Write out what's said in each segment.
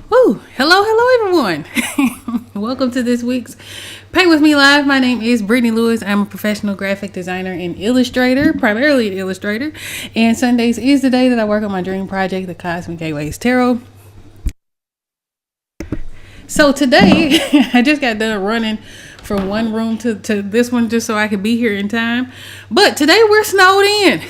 Woo! Hello everyone. Welcome to this week's Paint With Me Live. My name is Brittany Lewis. I'm a professional graphic designer and illustrator, primarily an illustrator. And Sundays is the day that I work on my dream project, the Cosmic Gateways Tarot. So today, I just got done running from one room to this one just so I could be here in time. But today we're snowed in.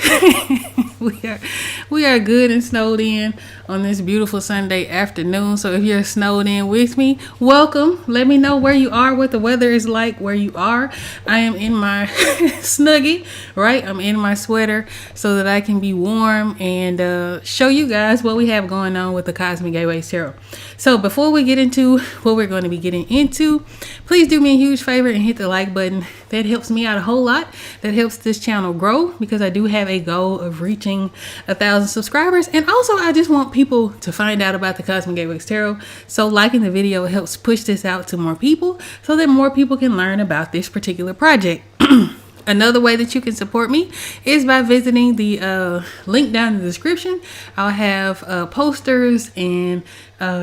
we are good and snowed in on this beautiful Sunday afternoon. So if you're snowed in with me, welcome. Let me know where you are, what the weather is like where you are. I am in my snuggie, right? I'm in my sweater so that I can be warm and show you guys what we have going on with the Cosmic Gateways Tarot. So before we get into what we're going to be getting into, please do me a huge favor and hit the like button. That helps me out a whole lot. That helps this channel grow because I do have a goal of reaching 1,000 subscribers. And also I just want people to find out about the Cosmic Gateways Tarot. So liking the video helps push this out to more people so that more people can learn about this particular project. Another way that you can support me is by visiting the link down in the description. I'll have posters and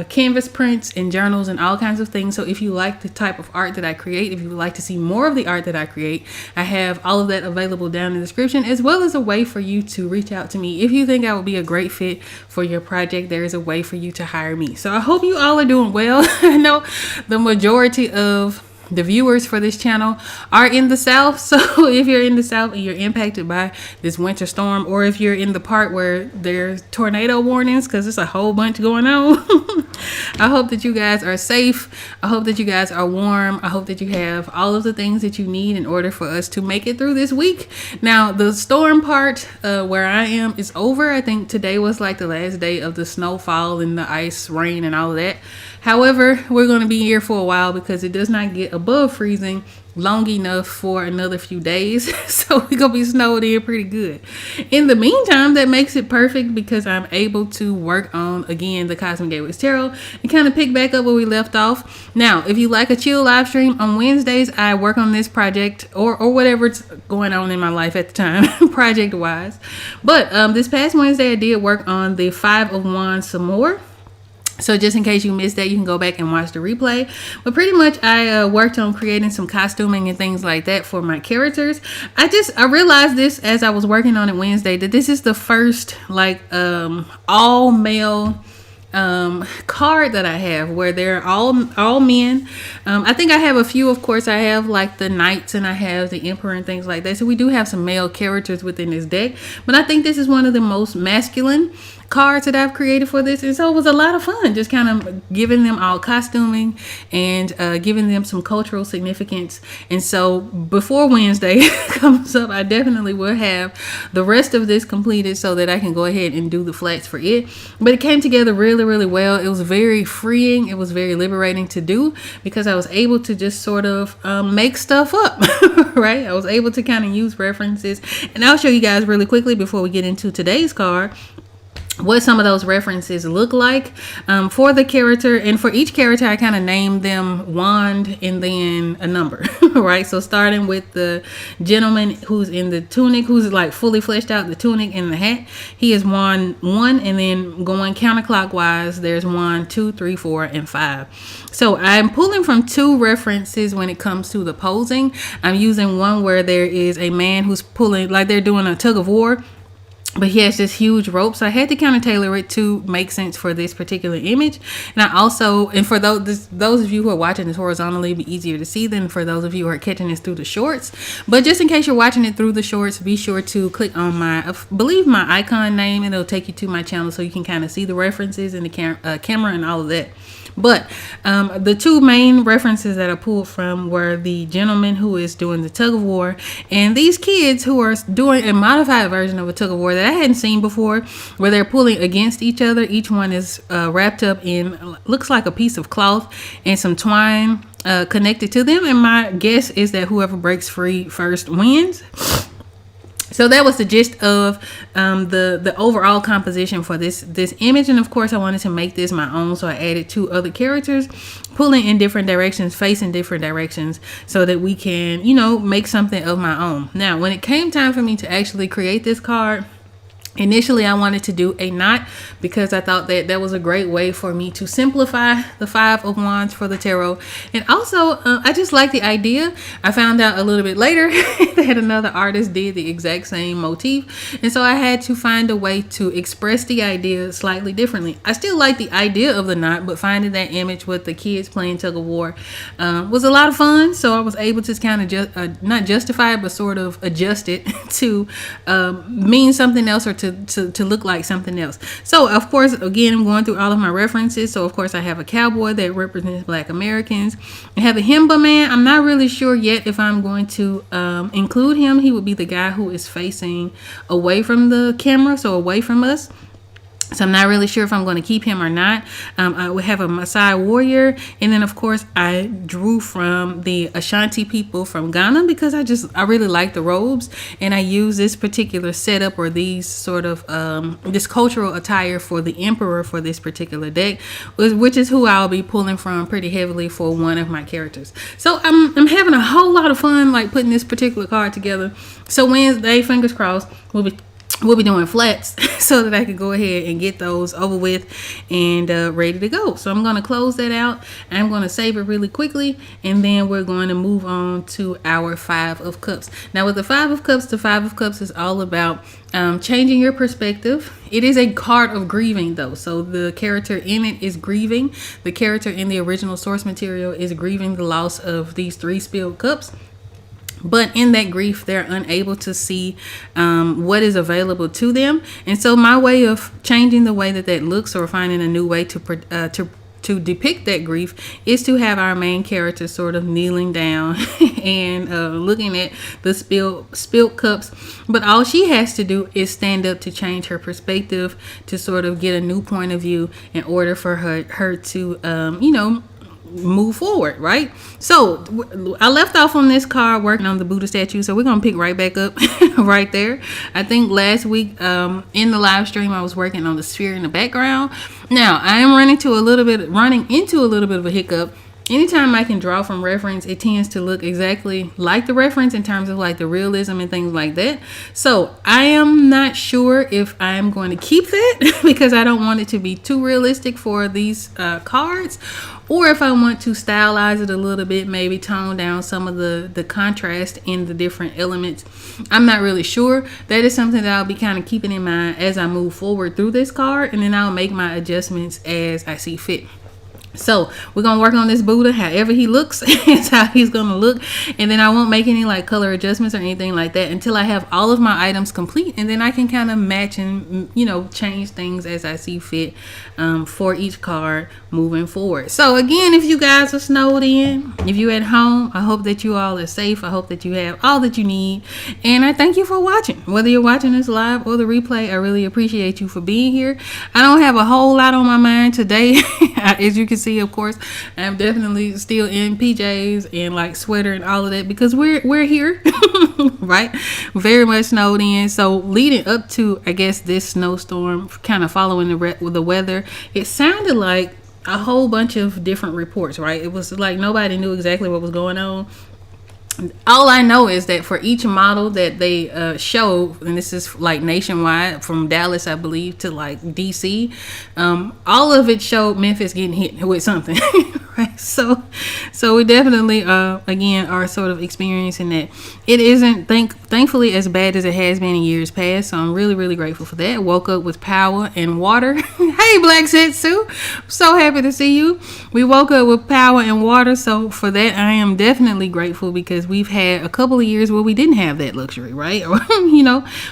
canvas prints and journals and all kinds of things. So if you like the type of art that I create, if you would like to see more of the art that I create, I have all of that available down in the description, as well as a way for you to reach out to me. If you think I would be a great fit for your project, there is a way for you to hire me. So I hope you all are doing well. I know the majority of the viewers for this channel are in the South. So if you're in the South and you're impacted by this winter storm, or if you're in the part where there's tornado warnings, because there's a whole bunch going on, I hope that you guys are safe. I hope that you guys are warm. I hope that you have all of the things that you need in order for us to make it through this week. Now, the storm part where I am is over. I think today was like the last day of the snowfall and the ice, rain, and all of that. However, we're going to be here for a while because it does not get above freezing long enough for another few days. So we're going to be snowed in pretty good. In the meantime, that makes it perfect because I'm able to work on, again, the Cosmic Gateways Tarot and kind of pick back up where we left off. Now, if you like a chill live stream on Wednesdays, I work on this project or whatever's going on in my life at the time, project wise. But this past Wednesday, I did work on the Five of Wands some more. So just in case you missed that, you can go back and watch the replay. But pretty much I worked on creating some costuming and things like that for my characters. I realized this as I was working on it Wednesday, that this is the first like all male card that I have where they're all men. I think I have a few, of course. I have like the knights and I have the emperor and things like that. So we do have some male characters within this deck, but I think this is one of the most masculine cards that I've created for this, and so it was a lot of fun just kind of giving them all costuming and giving them some cultural significance. And so before Wednesday comes up, I definitely will have the rest of this completed so that I can go ahead and do the flats for it. But it came together really well. It was very freeing. It was very liberating to do because I was able to just sort of make stuff up. Right, I was able to kind of use references, and I'll show you guys really quickly before we get into today's card what some of those references look like for the character. And for each character, I kind of named them wand and then a number. Right, so starting with the gentleman who's in the tunic, who's like fully fleshed out, the tunic and the hat, he is wand 1, and then going counterclockwise, there's 1, 2, 3, 4, and 5. So I'm pulling from 2 references when it comes to the posing. I'm using one where there is a man who's pulling, like they're doing a tug of war, but he has this huge rope. So I had to kind of tailor it to make sense for this particular image. And I also, and for those of you who are watching this horizontally, it'd be easier to see than for those of you who are catching this through the shorts. But just in case you're watching it through the shorts, be sure to click on my, I believe my icon name, and it'll take you to my channel so you can kind of see the references and the camera and all of that. But the 2 main references that I pulled from were the gentleman who is doing the tug of war and these kids who are doing a modified version of a tug of war that I hadn't seen before, where they're pulling against each other. Each one is wrapped up in, looks like a piece of cloth and some twine connected to them. And my guess is that whoever breaks free first wins. So that was the gist of the overall composition for this image. And of course I wanted to make this my own, so I added 2 other characters pulling in different directions, facing different directions, so that we can, you know, make something of my own. Now when it came time for me to actually create this card, Initially, I wanted to do a knot because I thought that that was a great way for me to simplify the Five of Wands for the tarot. And also, I just like the idea. I found out a little bit later that another artist did the exact same motif. And so I had to find a way to express the idea slightly differently. I still like the idea of the knot, but finding that image with the kids playing tug of war was a lot of fun. So I was able to kind of not justify it, but sort of adjust it to mean something else, or to look like something else. So of course, again, I'm going through all of my references. So of course I have a cowboy that represents Black Americans. I have a Himba man. I'm not really sure yet if I'm going to include him. He would be the guy who is facing away from the camera, so away from us. So I'm not really sure if I'm going to keep him or not. I would have a Maasai warrior. And then, of course, I drew from the Ashanti people from Ghana because I really like the robes. And I use this particular setup, or these sort of this cultural attire for the emperor for this particular deck, which is who I'll be pulling from pretty heavily for one of my characters. So I'm having a whole lot of fun like putting this particular card together. So Wednesday, fingers crossed, we'll be doing flats so that I could go ahead and get those over with and ready to go. So I'm going to close that out. I'm going to save it really quickly, and then we're going to move on to our Five of Cups. Now with the Five of Cups, the Five of Cups is all about changing your perspective. It is a card of grieving though. So the character in it is grieving. The character in the original source material is grieving the loss of these 3 spilled cups. But in that grief, they're unable to see what is available to them. And so my way of changing the way that looks, or finding a new way to depict that grief, is to have our main character sort of kneeling down and looking at the spilled cups. But all she has to do is stand up to change her perspective, to sort of get a new point of view in order for her to, move forward, right? So I left off on this card working on the Buddha statue, so we're gonna pick right back up right there. I think last week in the live stream I was working on the sphere in the background. Now I am running into a little bit of a hiccup. Anytime I can draw from reference, it tends to look exactly like the reference in terms of like the realism and things like that. So I am not sure if I am going to keep that because I don't want it to be too realistic for these cards, or if I want to stylize it a little bit, maybe tone down some of the contrast in the different elements. I'm not really sure. That is something that I'll be kind of keeping in mind as I move forward through this card, and then I'll make my adjustments as I see fit. So we're gonna work on this Buddha however he looks. It's how he's gonna look, and then I won't make any like color adjustments or anything like that until I have all of my items complete, and then I can kind of match and change things as I see fit for each card moving forward. So again, if you guys are snowed in, if you're at home, I hope that you all are safe. I hope that you have all that you need, and I thank you for watching. Whether you're watching this live or the replay, I really appreciate you for being here. I don't have a whole lot on my mind today. As you can see, of course, I'm definitely still in PJs and like sweater and all of that because we're here, right? Very much snowed in. So leading up to, I guess, this snowstorm, kind of following the weather, it sounded like a whole bunch of different reports, right? It was like nobody knew exactly what was going on. All I know is that for each model that they show, and this is like nationwide from Dallas, I believe, to like DC, all of it showed Memphis getting hit with something, right? So we definitely, again, are sort of experiencing that. It isn't, thankfully, as bad as it has been in years past. So I'm really, really grateful for that. Woke up with power and water. Hey, Black Setsu, so happy to see you. We woke up with power and water. So for that, I am definitely grateful because we've had a couple of years where we didn't have that luxury, right? Or,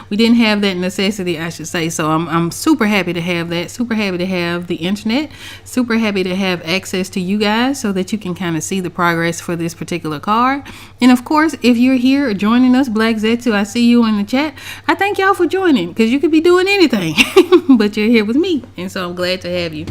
we didn't have that necessity, I should say. So I'm super happy to have that. Super happy to have the internet. Super happy to have access to you guys so that you can kind of see the progress for this particular card. And of course, if you're here joining us, Black Zetsu, I see you in the chat. I thank y'all for joining because you could be doing anything, but you're here with me. And so I'm glad to have you.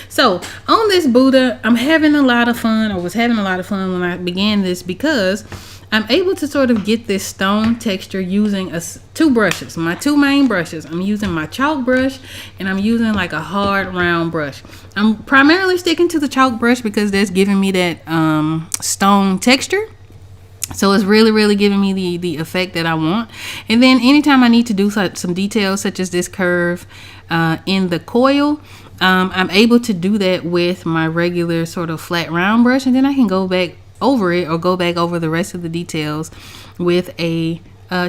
So on this Buddha, I'm having a lot of fun, or was having a lot of fun when I began this, because I'm able to sort of get this stone texture using two brushes, my two main brushes. I'm using my chalk brush, and I'm using like a hard round brush. I'm primarily sticking to the chalk brush because that's giving me that stone texture. So it's really, really giving me the effect that I want. And then anytime I need to do some details, such as this curve in the coil, I'm able to do that with my regular sort of flat round brush. And then I can go back over it, or go back over the rest of the details with a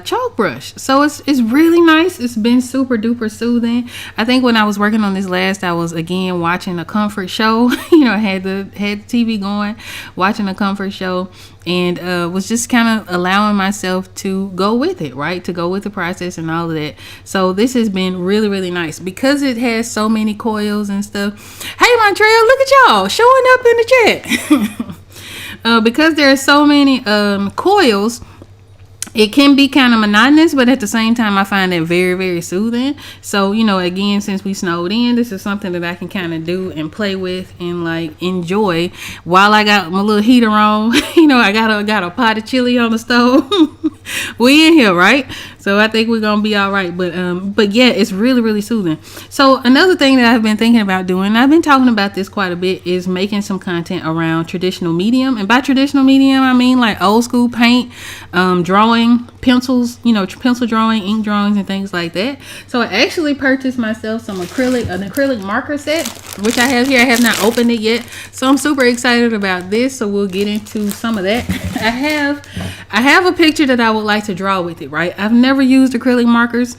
chalk brush. So it's really nice. It's been super duper soothing. I think when I was working on this last, I was again watching a comfort show. I had the TV going, watching a comfort show, and was just kind of allowing myself to go with it, right? To go with the process and all of that. So this has been really, really nice because it has so many coils and stuff. Hey Montreal, look at y'all showing up in the chat. Because there are so many coils, it can be kind of monotonous, but at the same time, I find it very, very soothing. So, again, since we snowed in, this is something that I can kind of do and play with and like enjoy while I got my little heater on. I got a pot of chili on the stove. We in here, right? So I think we're gonna be all right. But yeah, it's really, really soothing. So another thing that I've been thinking about doing, and I've been talking about this quite a bit, is making some content around traditional medium. And by traditional medium, I mean like old school paint, drawing, pencils, pencil drawing, ink drawings, and things like that. So I actually purchased myself an acrylic marker set, which I have here. I have not opened it yet, so I'm super excited about this. So we'll get into some of that. I have a picture that I would like to draw with it, right? I've never used acrylic markers.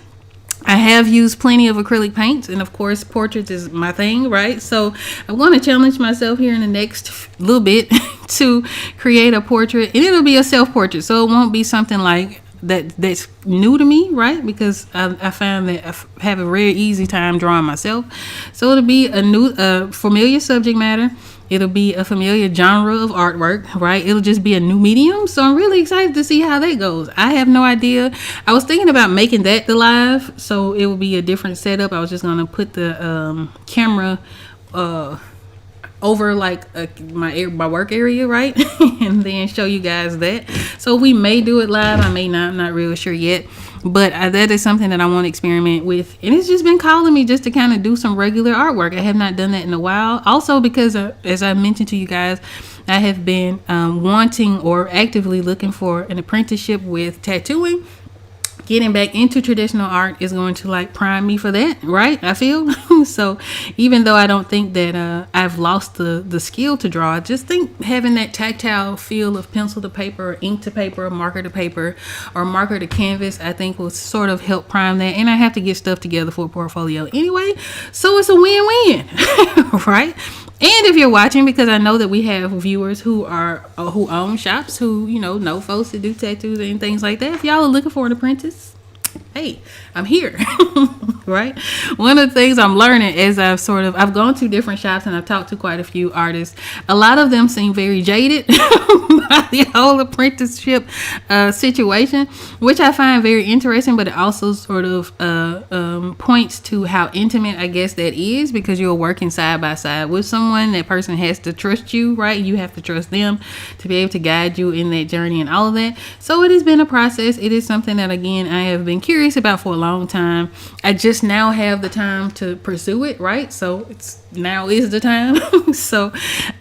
I have used plenty of acrylic paints, and of course portraits is my thing, right? So I'm going to challenge myself here in the next little bit to create a portrait, and it'll be a self-portrait, so it won't be something like that's new to me, right? Because I find that I have a very easy time drawing myself. So it'll be a new familiar subject matter. It'll be a familiar genre of artwork, right? It'll just be a new medium. So I'm really excited to see how that goes. I have no idea. I was thinking about making that the live, so it will be a different setup. I was just gonna put the camera over like my work area, right? And then show you guys that. So we may do it live. I may not. I'm not real sure yet. But that is something that I want to experiment with. And it's just been calling me just to kind of do some regular artwork. I have not done that in a while. Also because, as I mentioned to you guys, I have been wanting or actively looking for an apprenticeship with tattooing. Getting back into traditional art is going to like prime me for that, right? I feel so. Even though I don't think that I've lost the skill to draw, I just think having that tactile feel of pencil to paper, or ink to paper, or marker to paper, or marker to canvas, I think will sort of help prime that. And I have to get stuff together for a portfolio anyway, so it's a win-win, right? And if you're watching, because I know that we have viewers who own shops, who know folks that do tattoos and things like that. If y'all are looking for an apprentice, hey, I'm here. Right? One of the things I'm learning is I've gone to different shops and I've talked to quite a few artists. A lot of them seem very jaded by the whole apprenticeship situation, which I find very interesting, but it also sort of points to how intimate I guess that is, because you're working side by side with someone. That person has to trust you, right? You have to trust them to be able to guide you in that journey and all of that. So it has been a process. It is something that, again, I have been curious about for a long time. I just now have the time to pursue it, right? So now is the time. So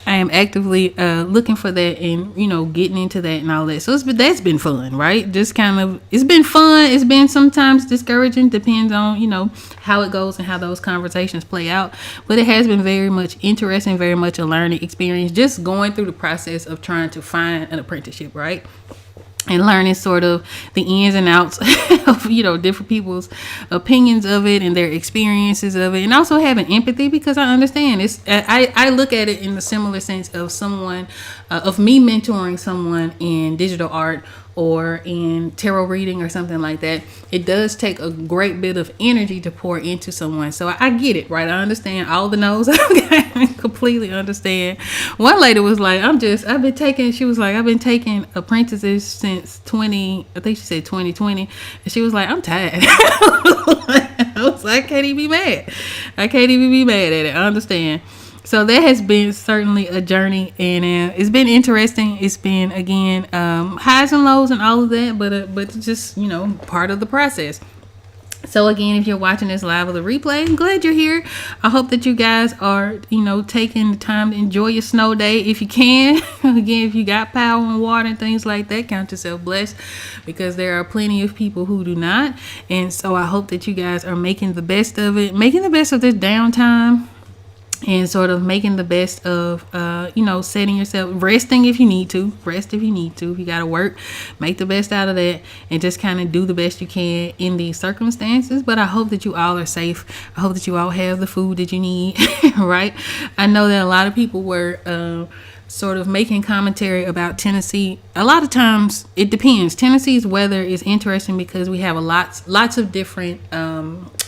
I am actively looking for that and getting into that and all that. So that's been fun, right? Just it's been fun. It's been sometimes discouraging, depends on how it goes and how those conversations play out, but it has been very much interesting, very much a learning experience, just going through the process of trying to find an apprenticeship, right? And learning sort of the ins and outs of different people's opinions of it and their experiences of it, and also having empathy, because I understand I look at it in the similar sense of someone of me mentoring someone in digital art or in tarot reading or something like that. It does take a great bit of energy to pour into someone. So I get it, right? I understand all the no's. I completely understand. One lady was like, I've been taking apprentices since 2020. And she was like, I'm tired. I was like, I can't even be mad. at it. I understand. So that has been certainly a journey, and it's been interesting. It's been, again, highs and lows and all of that, but it's just, part of the process. So again, if you're watching this live or the replay, I'm glad you're here. I hope that you guys are, taking the time to enjoy your snow day if you can. Again, if you got power and water and things like that, count yourself blessed, because there are plenty of people who do not. And so I hope that you guys are making the best of it, making the best of this downtime, and sort of making the best of, setting yourself, resting if you need to, if you got to work, make the best out of that, and just kind of do the best you can in these circumstances. But I hope that you all are safe. I hope that you all have the food that you need, right? I know that a lot of people were, sort of making commentary about Tennessee. A lot of times it depends. Tennessee's weather is interesting because we have lots of different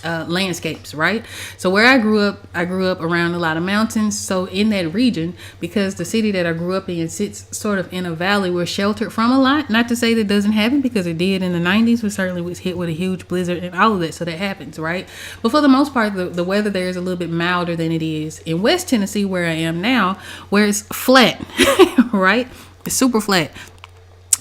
landscapes, right? So where I grew up around a lot of mountains. So in that region, because the city that I grew up in sits sort of in a valley, we're sheltered from a lot. Not to say that doesn't happen, because it did in the 90s. We certainly was hit with a huge blizzard and all of that. So that happens, right? But for the most part, the weather there is a little bit milder than it is in West Tennessee, where I am now, where it's flat, right? It's super flat.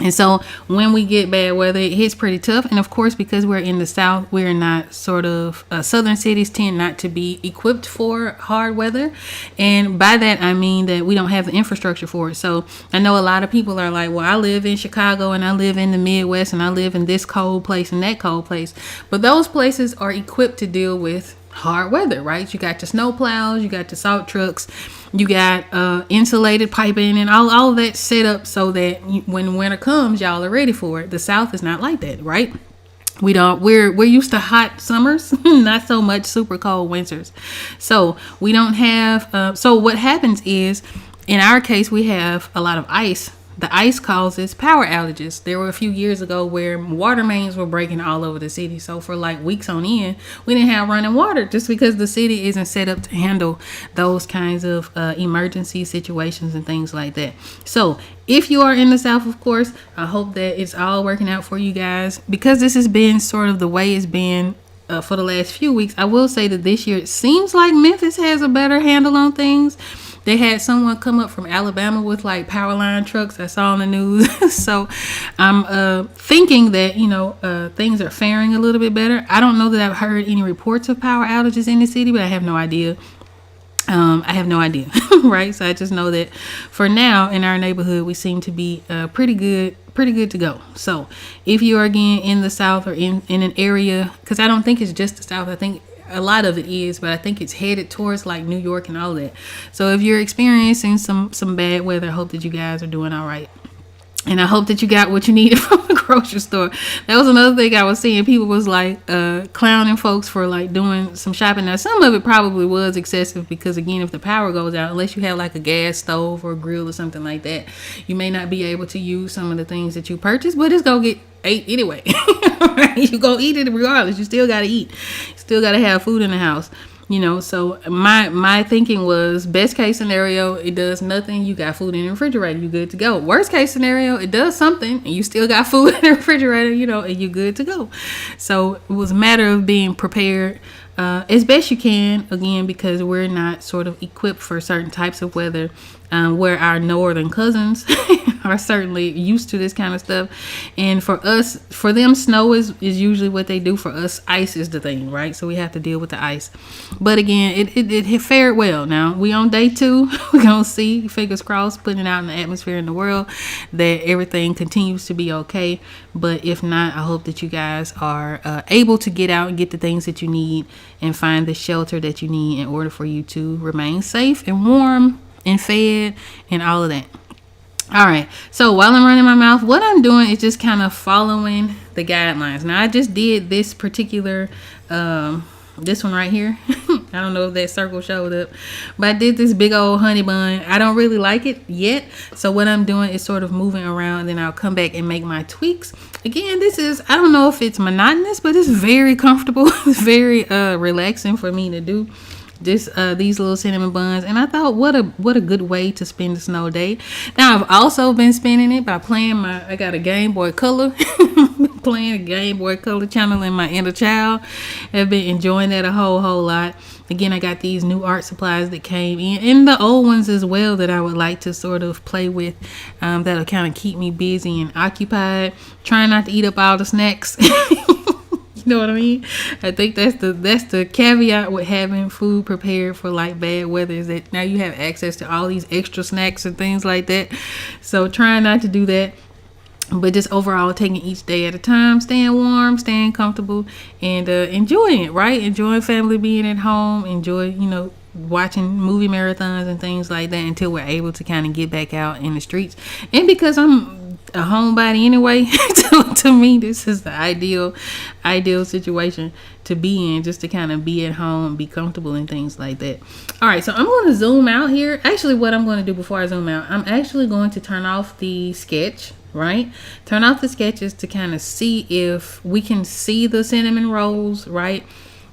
And so when we get bad weather, it hits pretty tough. And of course, because we're in the South, we're not sort of, southern cities tend not to be equipped for hard weather. And by that, I mean that we don't have the infrastructure for it. So I know a lot of people are like, well, I live in Chicago and I live in the Midwest and I live in this cold place and that cold place. But those places are equipped to deal with hard weather, right? You got your snow plows, you got your salt trucks, you got insulated piping and all of that set up so that when winter comes, y'all are ready for it. The South is not like that, right? We're used to hot summers, not so much super cold winters. So we don't have, so what happens is, in our case, we have a lot of ice. The ice causes power outages. There were a few years ago where water mains were breaking all over the city. So for like weeks on end, we didn't have running water, just because the city isn't set up to handle those kinds of emergency situations and things like that. So if you are in the South, of course, I hope that it's all working out for you guys, because this has been sort of the way it's been for the last few weeks. I will say that this year it seems like Memphis has a better handle on things. They had someone come up from Alabama with like power line trucks. I saw on the news. So I'm thinking that, things are faring a little bit better. I don't know that I've heard any reports of power outages in the city, but I have no idea. Right? So I just know that for now in our neighborhood, we seem to be pretty good to go. So if you are again in the South or in an area, because I don't think it's just the South, I think a lot of it is, but I think it's headed towards like New York and all that. So if you're experiencing some bad weather, I hope that you guys are doing all right. And I hope that you got what you needed from the grocery store. That was another thing I was seeing. People was like clowning folks for like doing some shopping. Now, some of it probably was excessive, because again, if the power goes out, unless you have like a gas stove or a grill or something like that, you may not be able to use some of the things that you purchased, but it's going to get ate anyway. You go eat it regardless. You still got to eat. You still got to have food in the house. So my thinking was, best case scenario, it does nothing. You got food in the refrigerator. You good to go. Worst case scenario, it does something and you still got food in the refrigerator, and you good to go. So it was a matter of being prepared as best you can, again, because we're not sort of equipped for certain types of weather, where our northern cousins are certainly used to this kind of stuff. And for them, snow is usually what they do. For us, ice is the thing, right? So we have to deal with the ice. But again, it fared well. Now we on day 2. We're gonna see, fingers crossed, putting it out in the atmosphere in the world, that everything continues to be okay. But if not, I hope that you guys are able to get out and get the things that you need and find the shelter that you need in order for you to remain safe and warm and fed and all of that. All right. So while I'm running my mouth, what I'm doing is just kind of following the guidelines. Now, I just did this particular, this one right here. I don't know if that circle showed up, but I did this big old honey bun. I don't really like it yet. So what I'm doing is sort of moving around, and then I'll come back and make my tweaks. Again, I don't know if it's monotonous, but it's very comfortable. It's very relaxing for me to do. These little cinnamon buns, and I thought, what a good way to spend the snow day. Now I've also been spending it by playing I got a Game Boy Color, playing a Game Boy Color channel in my inner child. I've been enjoying that a whole lot. Again, I got these new art supplies that came in, and the old ones as well, that I would like to sort of play with, that'll kind of keep me busy and occupied, trying not to eat up all the snacks. You know what I mean? I think that's the caveat with having food prepared for like bad weather, is that now you have access to all these extra snacks and things like that. So trying not to do that, but just overall taking each day at a time, staying warm, staying comfortable, and enjoying it, right? Enjoying family being at home, enjoy, watching movie marathons and things like that until we're able to kind of get back out in the streets. And because I'm a homebody anyway, to me, this is the ideal situation to be in, just to kind of be at home, be comfortable and things like that. All right, so I'm going to zoom out here. Actually, what I'm going to do before I zoom out, I'm actually going to turn off the sketch, right? Turn off the sketches to kind of see if we can see the cinnamon rolls, right,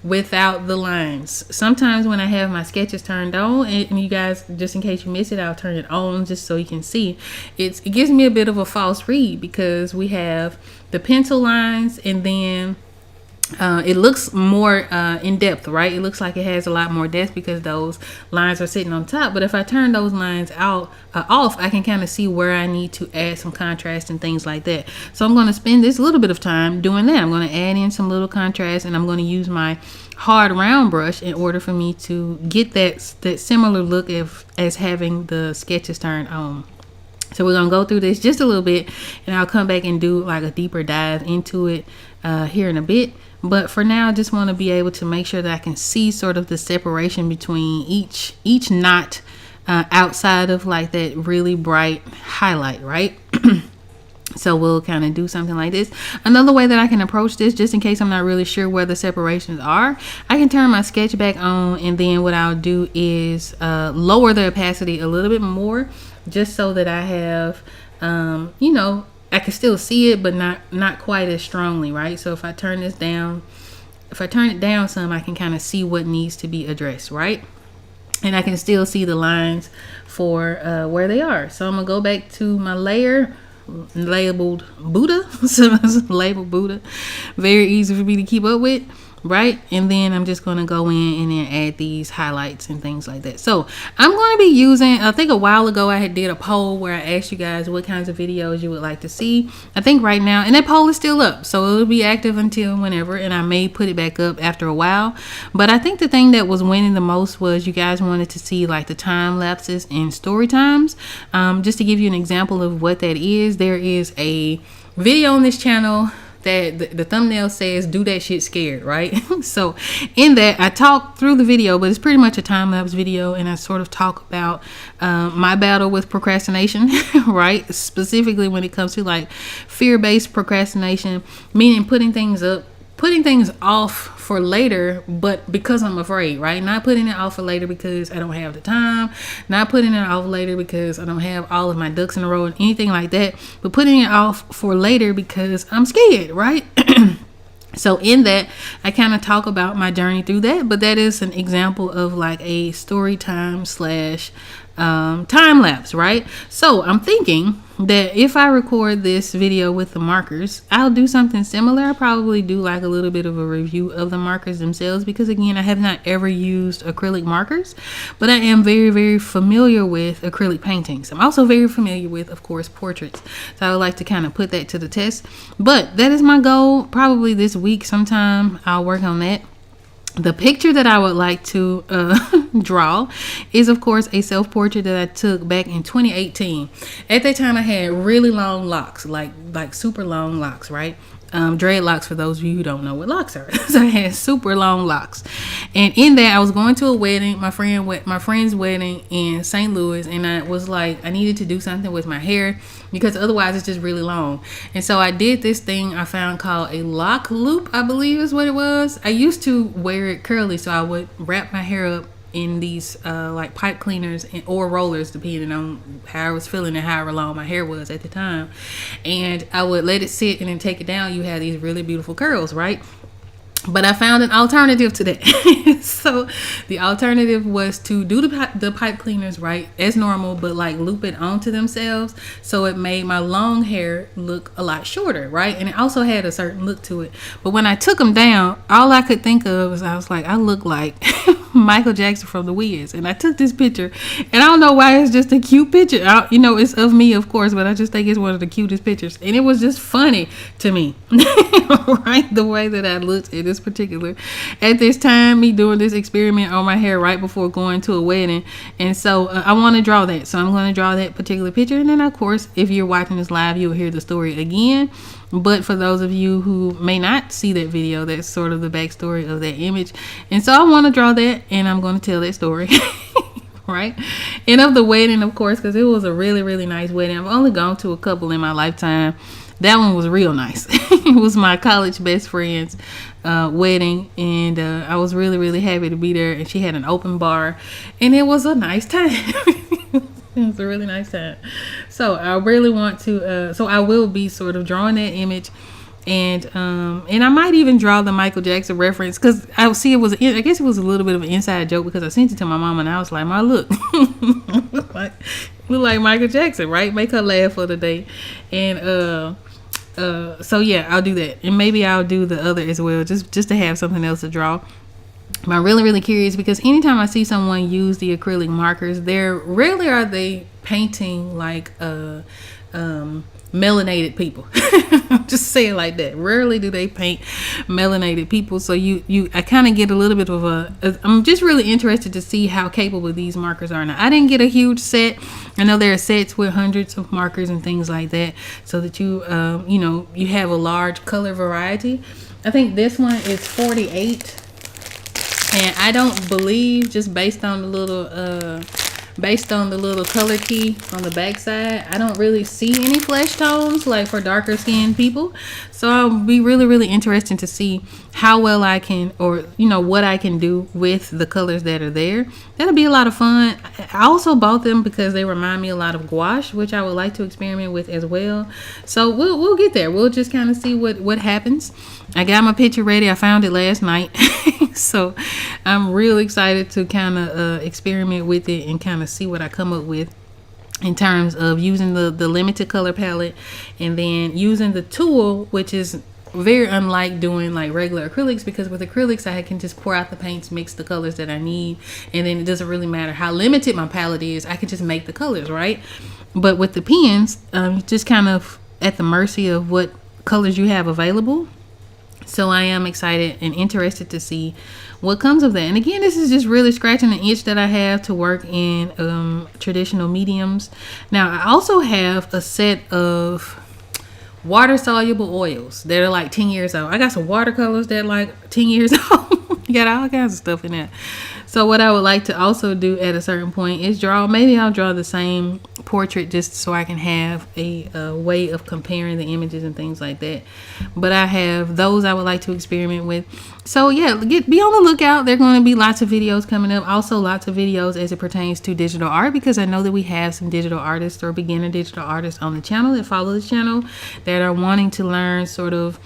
without the lines. Sometimes when I have my sketches turned on, and you guys, just in case you miss it, I'll turn it on just so you can see. It gives me a bit of a false read because we have the pencil lines, and then it looks more in depth, right? It looks like it has a lot more depth because those lines are sitting on top. But if I turn those lines off, I can kind of see where I need to add some contrast and things like that. So I'm going to spend this little bit of time doing that. I'm going to add in some little contrast, and I'm going to use my hard round brush in order for me to get that similar look as having the sketches turned on. So we're going to go through this just a little bit, and I'll come back and do like a deeper dive into it here in a bit. But for now, I just want to be able to make sure that I can see sort of the separation between each knot outside of like that really bright highlight, right? So we'll kind of do something like this. Another way that I can approach this, just in case I'm not really sure where the separations are, I can turn my sketch back on, and then what I'll do is lower the opacity a little bit more, just so that I have, I can still see it, but not quite as strongly, right? So if I turn this down, if I turn it down some, I can kind of see what needs to be addressed, right? And I can still see the lines for where they are. So I'm gonna go back to my layer labeled Buddha. So it's labeled Buddha. Very easy for me to keep up with, right? And then I'm just going to go in and then add these highlights and things like that. So I'm going to be using, I think a while ago I did a poll where I asked you guys what kinds of videos you would like to see. I think right now, and that poll is still up, so it'll be active until whenever, and I may put it back up after a while. But I think the thing that was winning the most was you guys wanted to see like the time lapses and story times. Just to give you an example of what that is, there is a video on this channel that the thumbnail says "do that shit scared," right? So in that, I talk through the video, but it's pretty much a time-lapse video, and I sort of talk about my battle with procrastination, right? Specifically when it comes to like fear-based procrastination, meaning putting things off for later, but because I'm afraid, right? Not putting it off for later because I don't have the time, not putting it off later because I don't have all of my ducks in a row and anything like that, but putting it off for later because I'm scared, right? So in that, I kind of talk about my journey through that, but that is an example of like a story time slash time lapse, right? So I'm thinking that if I record this video with the markers, I'll do something similar. I'll probably do like a little bit of a review of the markers themselves, because again, I have not ever used acrylic markers, but I am very, very familiar with acrylic paintings. I'm also very familiar with, of course, portraits. So I would like to kind of put that to the test, but that is my goal. Probably this week sometime I'll work on that. The picture that I would like to draw is, of course, a self-portrait that I took back in 2018. At that time, I had really long locks, like super long locks, right? Dreadlocks, for those of you who don't know what locks are. So I had super long locks, and in that, I was going to a wedding, my friend's wedding in St. Louis, and I was like, I needed to do something with my hair because otherwise it's just really long. And so I did this thing I found called a lock loop, I believe is what it was. I used to wear it curly, so I would wrap my hair up in these like pipe cleaners or rollers, depending on how I was feeling and however long my hair was at the time, and I would let it sit and then take it down. You have these really beautiful curls, right? But I found an alternative to that. So the alternative was to do the pipe cleaners, right, as normal, but like loop it onto themselves. So it made my long hair look a lot shorter, right? And it also had a certain look to it. But when I took them down, all I could think of was, I was like, I look like Michael Jackson from the Wiz. And I took this picture, and I don't know why it's just a cute picture. It's of me, of course, but I just think it's one of the cutest pictures. And it was just funny to me, right? The way that I looked at this particular, at this time, me doing this experiment on my hair right before going to a wedding. And so I want to draw that. So I'm going to draw that particular picture. And then, of course, if you're watching this live, you'll hear the story again. But for those of you who may not see that video, that's sort of the backstory of that image. And so I want to draw that, and I'm going to tell that story. Right? And of the wedding, of course, because it was a really, really nice wedding. I've only gone to a couple in my lifetime. That one was real nice. It was my college best friend's wedding, and I was really, really happy to be there. And she had an open bar, and it was a nice time. It was a really nice time. So I really want to. So I will be sort of drawing that image, and I might even draw the Michael Jackson reference, because I see it was. I guess it was a little bit of an inside joke, because I sent it to my mom, and I was like, "Ma, look, look like Michael Jackson, right? Make her laugh for the day." And so yeah, I'll do that, and maybe I'll do the other as well, just to have something else to draw. I'm really, really curious, because anytime I see someone use the acrylic markers, rarely are they painting like melanated people. Just say it like that. Rarely do they paint melanated people. So I kind of get a little bit of I'm just really interested to see how capable these markers are. Now, I didn't get a huge set. I know there are sets with hundreds of markers and things like that, so that you have a large color variety. I think this one is 48. And I don't believe, just based on the little color key on the back side, I don't really see any flesh tones like for darker skinned people. So I'll be really, really interested to see how well I can, or what I can do with the colors that are there. That'll be a lot of fun. I also bought them because they remind me a lot of gouache, which I would like to experiment with as well. So we'll get there. We'll just kind of see what happens. I got my picture ready. I found it last night. So I'm real excited to kind of experiment with it and kind of see what I come up with in terms of using the limited color palette, and then using the tool, which is very unlike doing like regular acrylics, because with acrylics I can just pour out the paints, mix the colors that I need, and then it doesn't really matter how limited my palette is. I can just make the colors, right? But with the pens, just kind of at the mercy of what colors you have available. So I am excited and interested to see what comes of that. And again, this is just really scratching the itch that I have to work in traditional mediums. Now, I also have a set of water soluble oils that are like 10 years old. I got some watercolors that are like 10 years old. You got all kinds of stuff in there. So what I would like to also do at a certain point is maybe I'll draw the same portrait, just so I can have a way of comparing the images and things like that. But I have those I would like to experiment with. So yeah, be on the lookout. There are going to be lots of videos coming up. Also lots of videos as it pertains to digital art, because I know that we have some digital artists or beginner digital artists on the channel that follow the channel that are wanting to learn sort of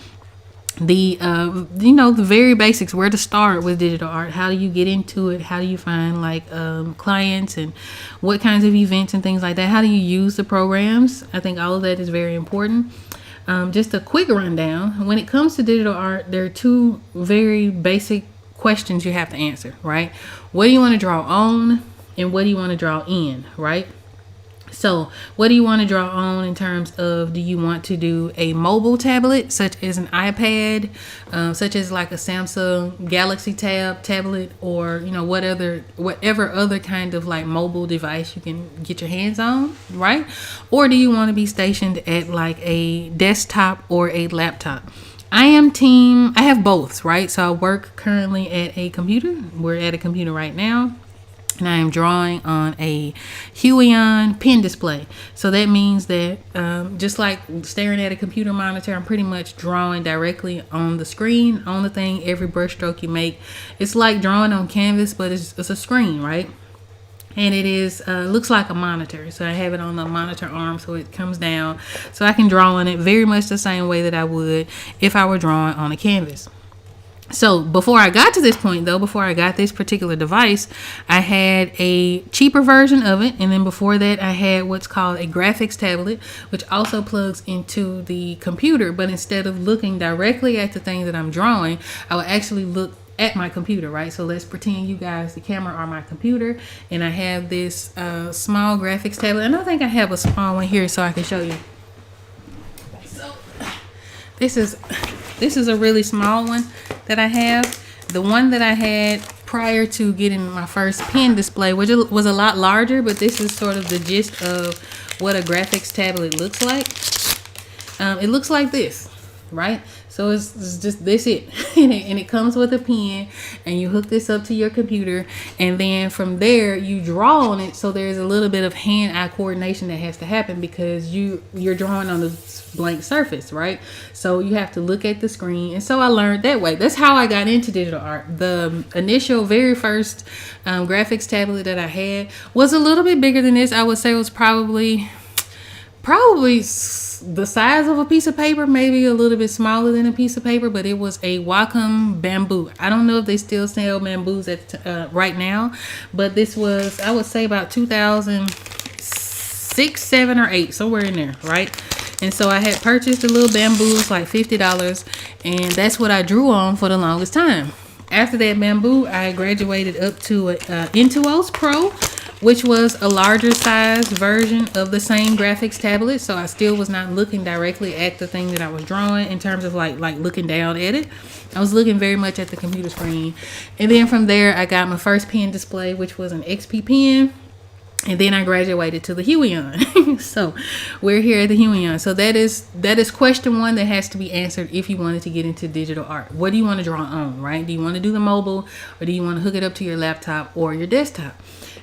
the very basics, where to start with digital art. How do you get into it? How do you find like clients, and what kinds of events and things like that? How do you use the programs? I think all of that is very important. Just a quick rundown. When it comes to digital art, there are two very basic questions you have to answer, right? What do you want to draw on, and what do you want to draw in, right? So what do you want to draw on in terms of, do you want to do a mobile tablet such as an iPad, such as like a Samsung Galaxy tablet, or whatever other kind of like mobile device you can get your hands on, right? Or do you want to be stationed at like a desktop or a laptop? I have both, right? So I work currently at a computer. We're at a computer right now. And I am drawing on a Huion pen display. So that means that just like staring at a computer monitor, I'm pretty much drawing directly on the screen, on the thing. Every brush stroke you make, it's like drawing on canvas, but it's a screen, right? And it is looks like a monitor. So I have it on the monitor arm, so it comes down, so I can draw on it very much the same way that I would if I were drawing on a canvas. So before I got to this point, though, before I got this particular device, I had a cheaper version of it. And then before that, I had what's called a graphics tablet, which also plugs into the computer. But instead of looking directly at the thing that I'm drawing, I would actually look at my computer, right? So let's pretend you guys, the camera, are my computer, and I have this small graphics tablet, and I think I have a small one here so I can show you. So this is a really small one that I have. The one that I had prior to getting my first pen display, which was a lot larger, but this is sort of the gist of what a graphics tablet looks like. It looks like this, right? So it's just this it. And it comes with a pen, and you hook this up to your computer, and then from there you draw on it. So there's a little bit of hand-eye coordination that has to happen because you're drawing on this blank surface, right? So you have to look at the screen, and so I learned that way. That's how I got into digital art. The initial very first graphics tablet that I had was a little bit bigger than this. I would say it was probably the size of a piece of paper, maybe a little bit smaller than a piece of paper, but it was a Wacom bamboo. I don't know if they still sell bamboos right now, but this was, I would say, about 2006, 7, or 8, somewhere in there, right? And so I had purchased the little bamboos, like $50, and that's what I drew on for the longest time. After that bamboo, I graduated up to a Intuos Pro, which was a larger size version of the same graphics tablet. So I still was not looking directly at the thing that I was drawing in terms of like looking down at it. I was looking very much at the computer screen. And then from there, I got my first pen display, which was an XP pen. And then I graduated to the Huion. So we're here at the Huion. So that is question one that has to be answered if you wanted to get into digital art. What do you want to draw on, right? Do you want to do the mobile, or do you want to hook it up to your laptop or your desktop?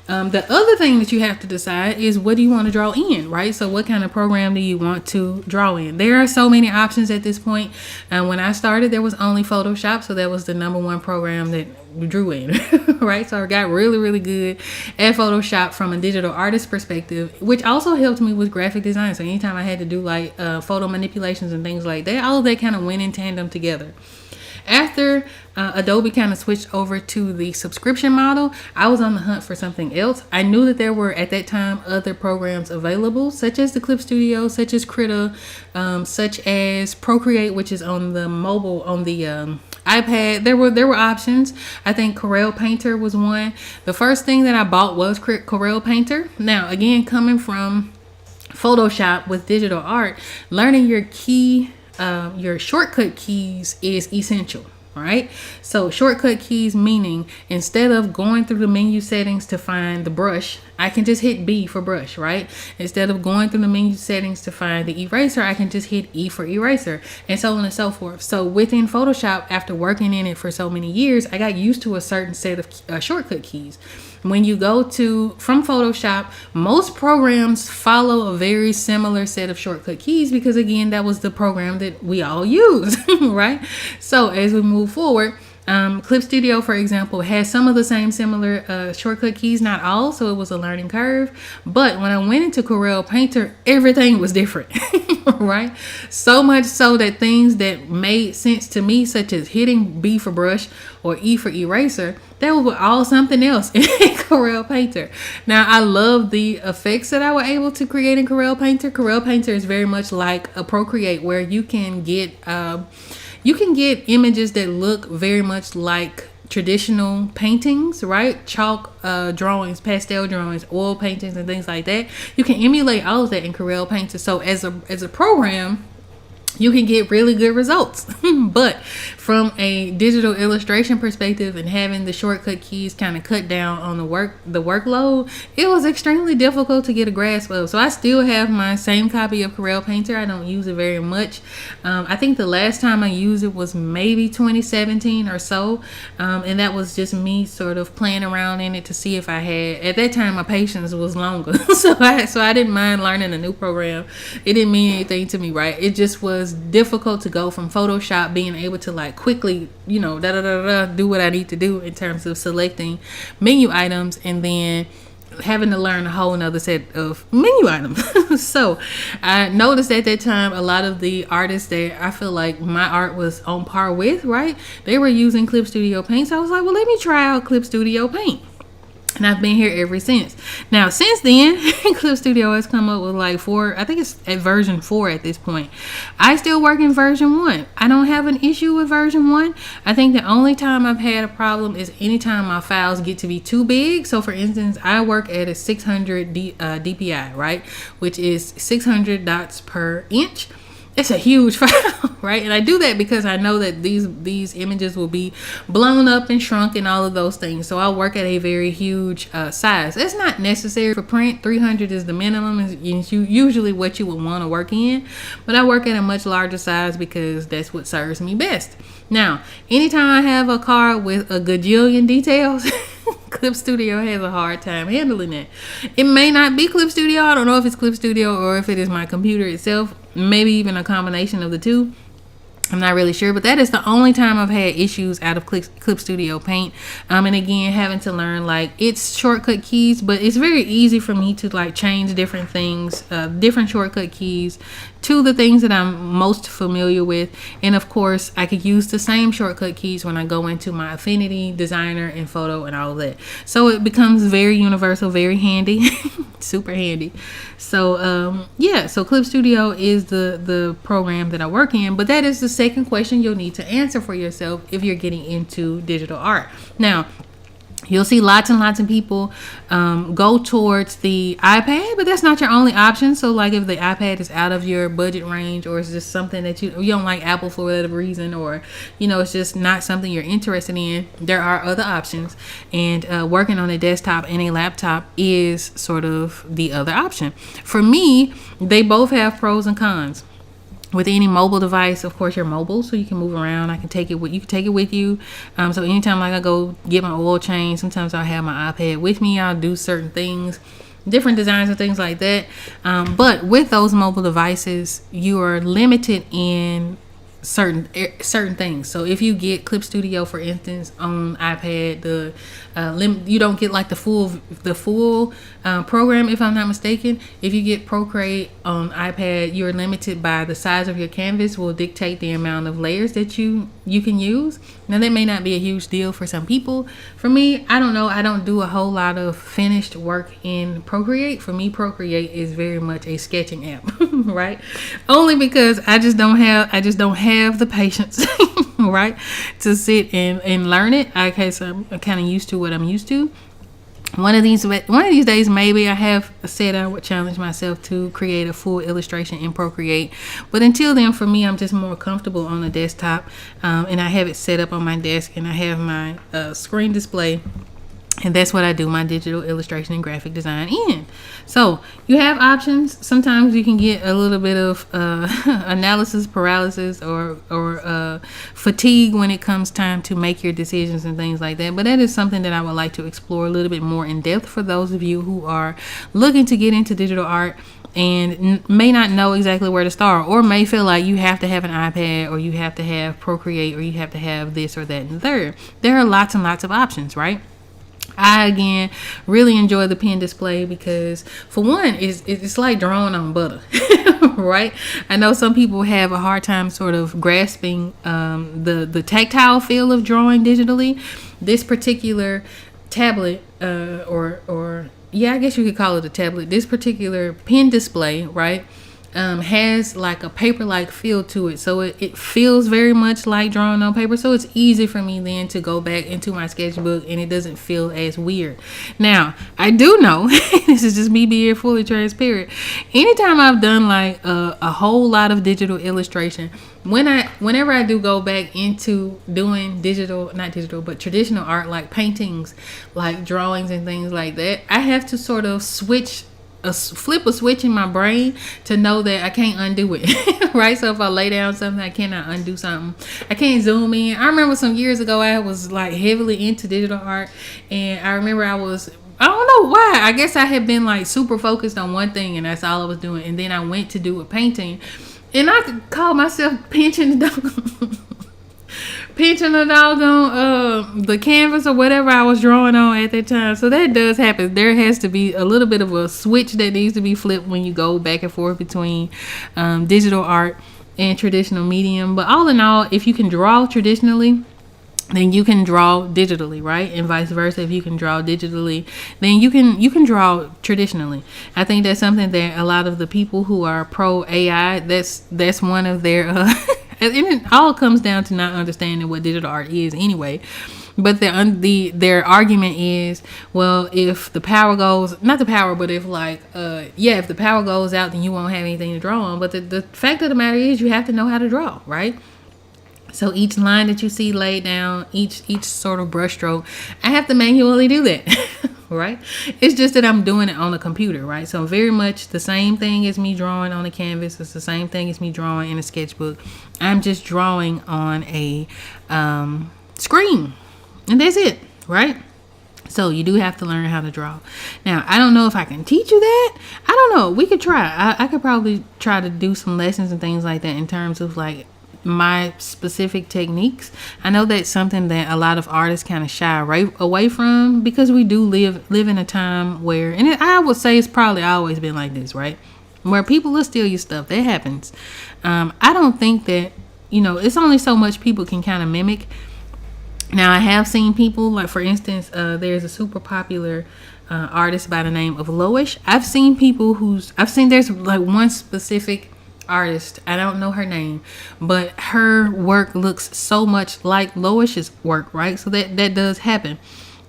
The other thing that you have to decide is, what do you want to draw in, right? So what kind of program do you want to draw in? There are so many options at this point. When I started, there was only Photoshop. So that was the #1 program that we drew in, right? So I got really, really good at Photoshop from a digital artist perspective, which also helped me with graphic design. So anytime I had to do like photo manipulations and things like that, all of that kind of went in tandem together. After Adobe kind of switched over to the subscription model, I was on the hunt for something else. I knew that there were at that time other programs available, such as the Clip Studio, such as Krita, such as Procreate, which is on the mobile, on the iPad. There were options. I think Corel Painter was one. The first thing that I bought was Corel Painter. Now, again, coming from Photoshop with digital art, learning your shortcut keys is essential, right? So shortcut keys meaning, instead of going through the menu settings to find the brush, I can just hit B for brush, right? Instead of going through the menu settings to find the eraser, I can just hit E for eraser, and so on and so forth. So within Photoshop, after working in it for so many years, I got used to a certain set of shortcut keys. When you go from Photoshop, most programs follow a very similar set of shortcut keys because, again, that was the program that we all use, right? So as we move forward, Clip Studio, for example, has some of the same similar shortcut keys, not all, so it was a learning curve. But when I went into Corel Painter, everything was different, right? So much so that things that made sense to me, such as hitting B for brush or E for eraser, that was all something else in Corel Painter. Now, I love the effects that I was able to create in Corel Painter. Corel Painter is very much like a Procreate, where you can get images that look very much like traditional paintings, right? Chalk drawings, pastel drawings, oil paintings, and things like that. You can emulate all of that in Corel Painter. So as a program, you can get really good results. But from a digital illustration perspective and having the shortcut keys kind of cut down on the workload, it was extremely difficult to get a grasp of. So I still have my same copy of Corel Painter. I don't use it very much. I think the last time I used it was maybe 2017 or so. And that was just me sort of playing around in it to see if I had, at that time, my patience was longer. so I didn't mind learning a new program. It didn't mean anything to me, right? It just was difficult to go from Photoshop, being able to like quickly, do what I need to do in terms of selecting menu items, and then having to learn a whole nother set of menu items. So I noticed at that time a lot of the artists that I feel like my art was on par with, right? They were using Clip Studio Paint. So I was like, well, let me try out Clip Studio Paint. And I've been here ever since. Now, since then, Clip Studio has come up with like I think it's at version 4 at this point. I still work in version 1. I don't have an issue with version 1. I think the only time I've had a problem is anytime my files get to be too big. So for instance, I work at a 600 DPI, right? Which is 600 dots per inch. It's a huge file, right? And I do that because I know that these images will be blown up and shrunk and all of those things. So I'll work at a very huge size. It's not necessary for print. 300 is the minimum. Is usually what you would want to work in. But I work at a much larger size because that's what serves me best. Now, anytime I have a card with a gajillion details, Clip Studio has a hard time handling it. It may not be Clip Studio. I don't know if it's Clip Studio or if it is my computer itself. Maybe even a combination of the two. I'm not really sure, but that is the only time I've had issues out of Clip Studio Paint. And again, having to learn like its shortcut keys, but it's very easy for me to like change different things, different shortcut keys to the things that I'm most familiar with. And of course, I could use the same shortcut keys when I go into my Affinity, Designer, and Photo and all of that. So it becomes very universal, very handy, super handy. So yeah, so Clip Studio is the program that I work in, but that is the second question you'll need to answer for yourself if you're getting into digital art. Now, you'll see lots and lots of people go towards the iPad, but that's not your only option. So like if the iPad is out of your budget range, or it's just something that you don't like Apple for whatever reason, or it's just not something you're interested in, there are other options. And working on a desktop and a laptop is sort of the other option. For me, they both have pros and cons. With any mobile device, of course, you're mobile, so you can move around. You can take it with you. So anytime like I go get my oil change, sometimes I'll have my iPad with me. I'll do certain things, different designs and things like that. But with those mobile devices, you are limited in certain things. So if you get Clip Studio, for instance, on iPad, you don't get like the full program, if I'm not mistaken. If you get Procreate on iPad, you're limited by the size of your canvas will dictate the amount of layers that you can use. Now that may not be a huge deal for some people. For me, I don't know. I don't do a whole lot of finished work in Procreate. For me, Procreate is very much a sketching app, right? Only because I just don't have the patience, right, to sit and learn it. Okay, so I'm kind of used to what I'm used to. One of these days, maybe I have said I would challenge myself to create a full illustration in Procreate. But until then, for me, I'm just more comfortable on the desktop, and I have it set up on my desk, and I have my screen display. And that's what I do my digital illustration and graphic design in. So you have options. Sometimes you can get a little bit of analysis paralysis or fatigue when it comes time to make your decisions and things like that. But that is something that I would like to explore a little bit more in depth for those of you who are looking to get into digital art and may not know exactly where to start, or may feel like you have to have an iPad, or you have to have Procreate, or you have to have this or that and the third. There are lots and lots of options, right? I, again, really enjoy the pen display because, for one, it's like drawing on butter, right? I know some people have a hard time sort of grasping the tactile feel of drawing digitally. This particular tablet, I guess you could call it a tablet. This particular pen display, right, has like a paper-like feel to it, so it feels very much like drawing on paper. So it's easy for me then to go back into my sketchbook, and it doesn't feel as weird. Now, I do know this is just me being fully transparent. Anytime I've done like a whole lot of digital illustration, whenever I do go back into doing traditional art, like paintings, like drawings and things like that, I have to sort of flip a switch in my brain to know that I can't undo it. Right? So if I lay down something, I cannot undo something. I can't zoom in. I remember some years ago I was like heavily into digital art, and I remember I don't know why. I guess I had been like super focused on one thing, and that's all I was doing. And then I went to do a painting, and I could call myself pinching the doggone the canvas or whatever I was drawing on at that time. So that does happen. There has to be a little bit of a switch that needs to be flipped when you go back and forth between digital art and traditional medium. But all in all, if you can draw traditionally, then you can draw digitally, right? And vice versa. If you can draw digitally, then you can draw traditionally. I think that's something that a lot of the people who are pro AI, that's one of their and it all comes down to not understanding what digital art is anyway. But their argument is, well, if the power goes, not the power, but if like if the power goes out, then you won't have anything to draw on. But the fact of the matter is, you have to know how to draw, right? So each line that you see laid down, each sort of brushstroke, I have to manually do that, right? It's just that I'm doing it on a computer, right? So very much the same thing as me drawing on a canvas. It's the same thing as me drawing in a sketchbook. I'm just drawing on a screen, and that's it, right? So you do have to learn how to draw. Now, I don't know if I can teach you that. I don't know. We could try. I could probably try to do some lessons and things like that in terms of like my specific techniques. I know that's something that a lot of artists kind of shy away from, because we do live in a time where, and I would say it's probably always been like this, right? Where people will steal your stuff. That happens. I don't think that, it's only so much people can kind of mimic. Now, I have seen people, like for instance, there's a super popular artist by the name of Loish. I've seen there's like one specific artist, I don't know her name, but her work looks so much like Loish's work, right? So that does happen.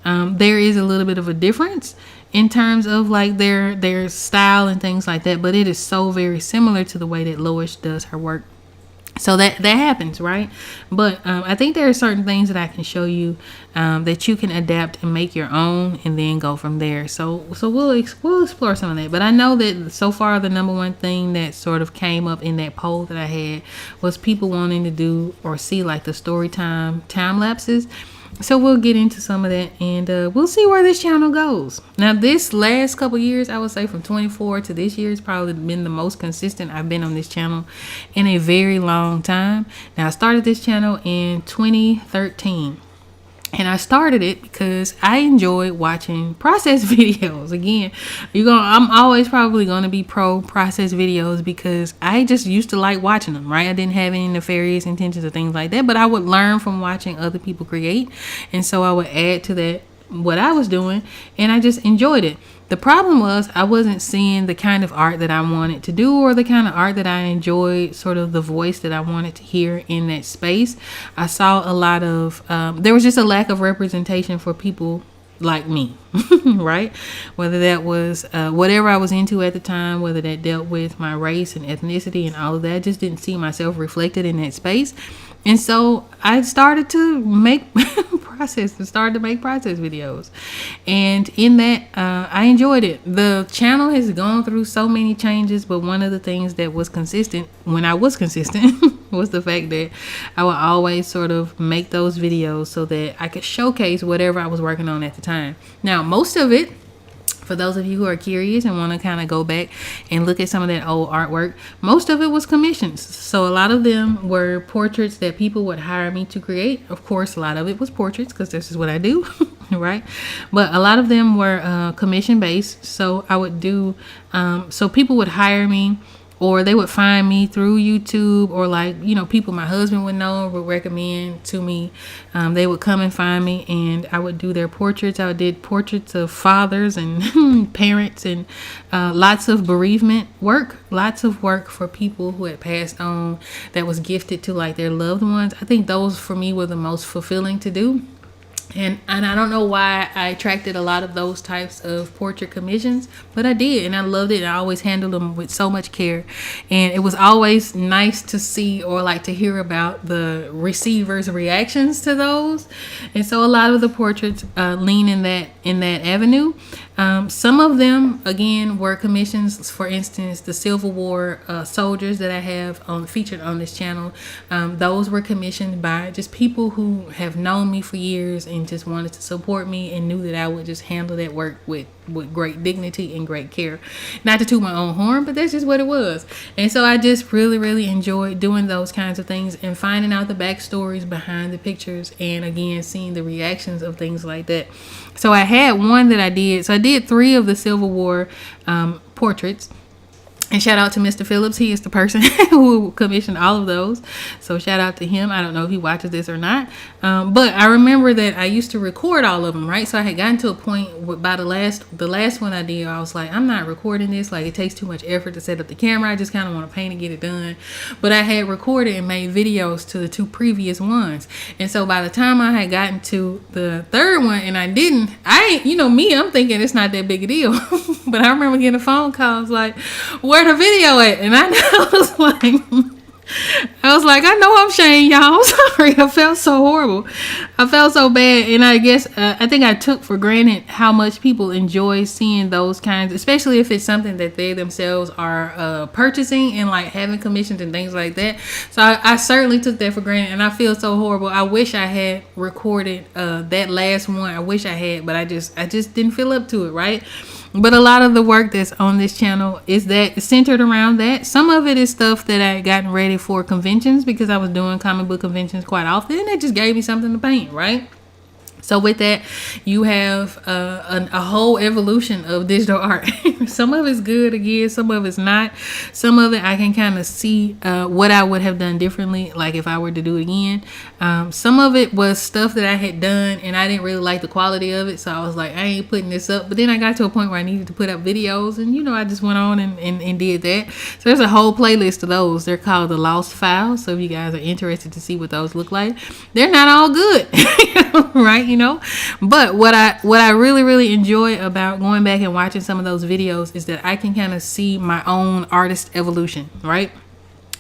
There is a little bit of a difference in terms of like their style and things like that, but it is so very similar to the way that Loish does her work. So that happens, right? But I think there are certain things that I can show you that you can adapt and make your own, and then go from there. So we'll explore some of that. But I know that so far the number one thing that sort of came up in that poll that I had was people wanting to do or see like the story time lapses. So we'll get into some of that, and we'll see where this channel goes. Now, this last couple years, I would say from 24 to this year, has probably been the most consistent I've been on this channel in a very long time. Now, I started this channel in 2013. And I started it because I enjoy watching process videos. Again, I'm always probably going to be pro process videos because I just used to like watching them, right? I didn't have any nefarious intentions or things like that, but I would learn from watching other people create. And so I would add to that what I was doing, and I just enjoyed it. The problem was I wasn't seeing the kind of art that I wanted to do, or the kind of art that I enjoyed, sort of the voice that I wanted to hear in that space. I saw a lot of, there was just a lack of representation for people like me, right? Whether that was whatever I was into at the time, whether that dealt with my race and ethnicity and all of that, I just didn't see myself reflected in that space. And so I started to make process videos. And in that, I enjoyed it. The channel has gone through so many changes, but one of the things that was consistent when I was consistent was the fact that I would always sort of make those videos so that I could showcase whatever I was working on at the time. Now, most of it, for those of you who are curious and want to kind of go back and look at some of that old artwork, most of it was commissions. So a lot of them were portraits that people would hire me to create. Of course, a lot of it was portraits because this is what I do, right? But a lot of them were commission based. So I would do, so people would hire me, or they would find me through YouTube, or like, people my husband would know would recommend to me. They would come and find me, and I would do their portraits. I did portraits of fathers and parents, and lots of bereavement work, lots of work for people who had passed on that was gifted to like their loved ones. I think those for me were the most fulfilling to do. And I don't know why I attracted a lot of those types of portrait commissions, but I did, and I loved it. And I always handled them with so much care, and it was always nice to see or like to hear about the receiver's reactions to those. And so a lot of the portraits lean in that avenue. Some of them, again, were commissions. For instance, the Civil War soldiers that I have featured on this channel, those were commissioned by just people who have known me for years and just wanted to support me and knew that I would just handle that work with great dignity and great care. Not to toot my own horn, but that's just what it was. And so I just really, really enjoyed doing those kinds of things and finding out the backstories behind the pictures, and again, seeing the reactions of things like that. So I had one that I did. So I did 3 of the Civil War portraits. And shout out to Mr. Phillips. He is the person who commissioned all of those. So shout out to him. I don't know if he watches this or not. But I remember that I used to record all of them, right? So I had gotten to a point by the last one I did, I was like, I'm not recording this. Like, it takes too much effort to set up the camera. I just kind of want to paint and get it done. But I had recorded and made videos to the 2 previous ones. And so by the time I had gotten to the 3rd one and I'm thinking it's not that big a deal. But I remember getting a phone call. I was like, where the video at? And I was like, I know I'm Shane, y'all. I'm sorry. I felt so horrible. I felt so bad. And I guess, I think I took for granted how much people enjoy seeing those kinds, especially if it's something that they themselves are purchasing and like having commissions and things like that. So I certainly took that for granted, and I feel so horrible. I wish I had recorded that last one. I wish I had, but I just didn't feel up to it, right? But a lot of the work that's on this channel is that centered around that. Some of it is stuff that I had gotten ready for conventions, because I was doing comic book conventions quite often, and it just gave me something to paint, right? So with that, you have a whole evolution of digital art. Some of it's good again, some of it's not. Some of it I can kind of see what I would have done differently, like if I were to do it again. Some of it was stuff that I had done and I didn't really like the quality of it, so I was like, I ain't putting this up. But then I got to a point where I needed to put up videos, and I just went on and did that. So there's a whole playlist of those. They're called the Lost Files, so if you guys are interested to see what those look like, they're not all good. Right? But what I really enjoy about going back and watching some of those videos is that I can kind of see my own artist evolution, right?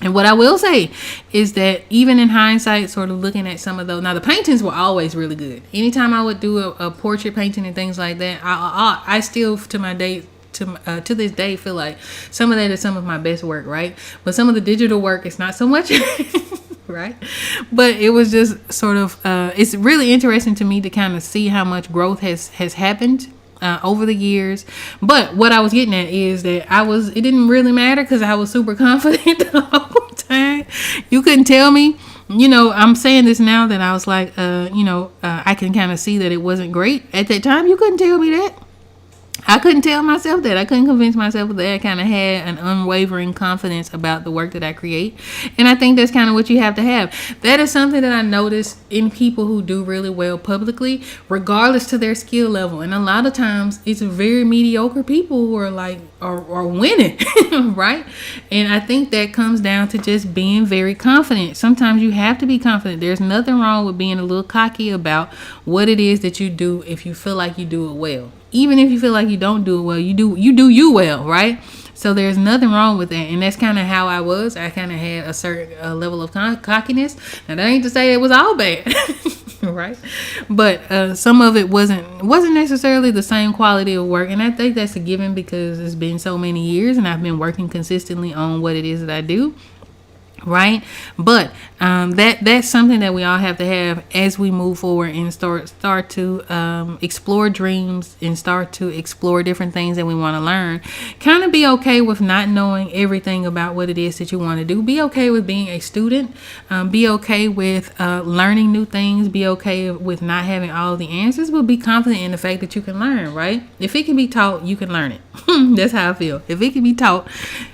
And what I will say is that even in hindsight, sort of looking at some of those, now the paintings were always really good. Anytime I would do a portrait painting and things like that, I still to this day feel like some of that is some of my best work, right? But some of the digital work is not so much. Right? But it was just sort of it's really interesting to me to kind of see how much growth has happened over the years. But what I was getting at is that it didn't really matter, because I was super confident the whole time. You couldn't tell me, I'm saying this now that I was like, I can kind of see that it wasn't great at that time. You couldn't tell me that. I couldn't tell myself that. I couldn't convince myself that. I kind of had an unwavering confidence about the work that I create. And I think that's kind of what you have to have. That is something that I notice in people who do really well publicly, regardless to their skill level. And a lot of times it's very mediocre people who are winning, right? And I think that comes down to just being very confident. Sometimes you have to be confident. There's nothing wrong with being a little cocky about what it is that you do if you feel like you do it well. Even if you feel like you don't do it well, you do you well, right? So there's nothing wrong with that. And that's kind of how I was. I kind of had a certain level of cockiness. Now, that ain't to say it was all bad, right? But some of it wasn't necessarily the same quality of work. And I think that's a given, because it's been so many years and I've been working consistently on what it is that I do. Right? But that's something that we all have to have as we move forward and start to explore dreams and start to explore different things that we want to learn. Kind of be okay with not knowing everything about what it is that you want to do. Be okay with being a student. Be okay with learning new things. Be okay with not having all the answers, but be confident in the fact that you can learn, right? If it can be taught, you can learn it. That's how I feel. If it can be taught,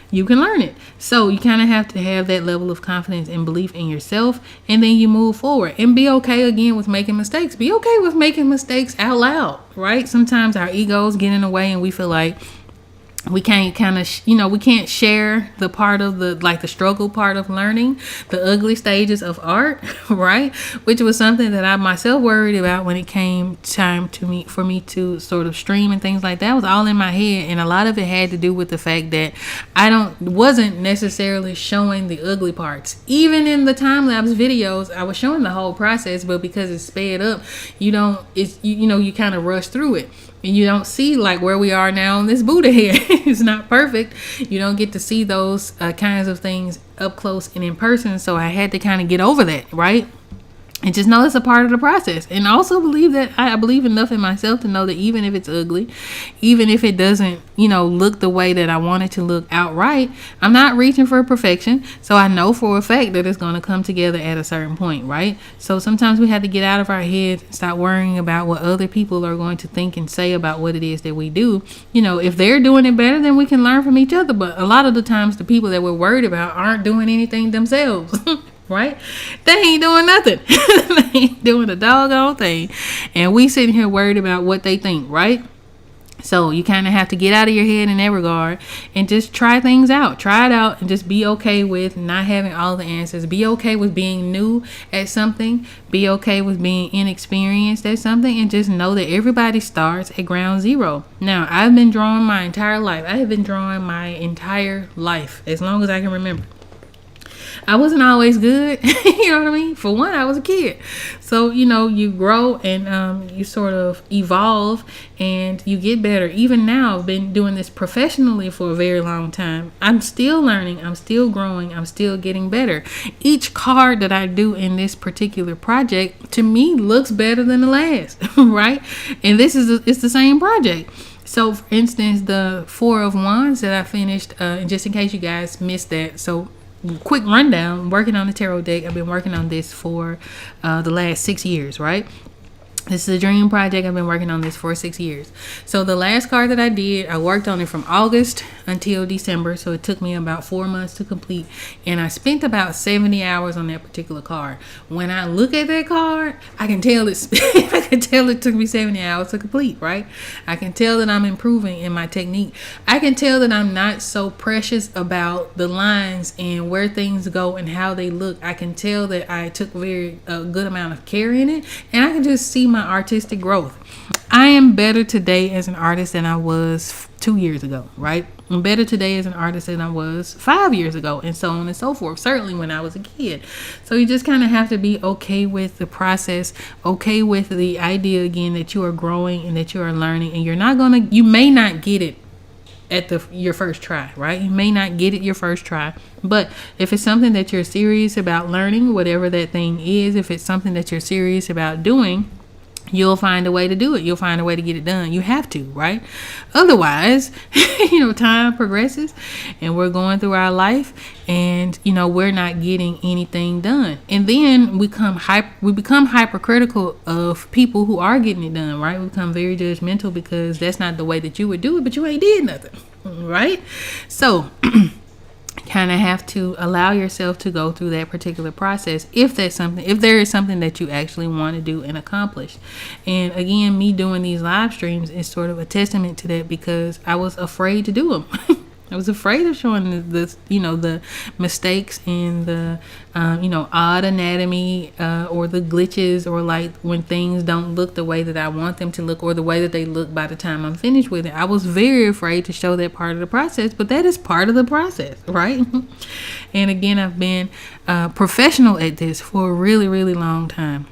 you can learn it. So you kind of have to have that level of confidence and belief in yourself, and then you move forward and be okay again with making mistakes. Be okay with making mistakes out loud, right? Sometimes our egos get in the way and we feel like we can't we can't share the part of the struggle part of learning, the ugly stages of art, right? Which was something that I myself worried about when it came time for me to sort of stream and things like that. It was all in my head, and a lot of it had to do with the fact that I wasn't necessarily showing the ugly parts. Even in the time lapse videos, I was showing the whole process, but because it's sped up, you kind of rush through it. And you don't see like where we are now in this Buddha here. It's not perfect. You don't get to see those kinds of things up close and in person. So I had to kind of get over that, right? And just know it's a part of the process. And also believe that I believe enough in myself to know that even if it's ugly, even if it doesn't, look the way that I want it to look outright, I'm not reaching for perfection. So I know for a fact that it's going to come together at a certain point, right? So sometimes we have to get out of our heads and stop worrying about what other people are going to think and say about what it is that we do. If they're doing it better, then we can learn from each other. But a lot of the times the people that we're worried about aren't doing anything themselves. Right? They ain't doing nothing. They ain't doing a doggone thing. And we sitting here worried about what they think, right? So you kind of have to get out of your head in that regard and just try things out. Try it out and just be okay with not having all the answers. Be okay with being new at something. Be okay with being inexperienced at something, and just know that everybody starts at ground zero. Now, I've been drawing my entire life. I have been drawing my entire life as long as I can remember. I wasn't always good. You know what I mean? For one, I was a kid. So, you grow and you sort of evolve and you get better. Even now, I've been doing this professionally for a very long time. I'm still learning. I'm still growing. I'm still getting better. Each card that I do in this particular project, to me, looks better than the last, right? And it's the same project. So, for instance, the Four of Wands that I finished, and just in case you guys missed that, so quick rundown, working on the tarot deck. I've been working on this for the last 6 years, right? This is a dream project. I've been working on this for 6 years. So the last card that I did, I worked on it from August until December. So it took me about 4 months to complete. And I spent about 70 hours on that particular card. When I look at that card, I can tell it took me 70 hours to complete, right? I can tell that I'm improving in my technique. I can tell that I'm not so precious about the lines and where things go and how they look. I can tell that I took a good amount of care in it. And I can just see my artistic growth. I am better today as an artist than I was 2 years ago, right? I'm better today as an artist than I was 5 years ago, and so on and so forth. Certainly when I was a kid. So you just kind of have to be okay with the process, okay with the idea again that you are growing and that you are learning, and you may not get it at your first try, right? You may not get it your first try, but if it's something that you're serious about learning, whatever that thing is, if it's something that you're serious about doing, you'll find a way to do it. You'll find a way to get it done. You have to, right? Otherwise, time progresses and we're going through our life and, we're not getting anything done. And then we become hypercritical of people who are getting it done, right? We become very judgmental because that's not the way that you would do it, but you ain't did nothing, right? So kind of have to allow yourself to go through that particular process if there is something that you actually want to do and accomplish. And again, me doing these live streams is sort of a testament to that, because I was afraid to do them. I was afraid of showing the mistakes and the odd anatomy or the glitches, or like when things don't look the way that I want them to look, or the way that they look by the time I'm finished with it. I was very afraid to show that part of the process, but that is part of the process, right? And again, I've been professional at this for a really, really long time.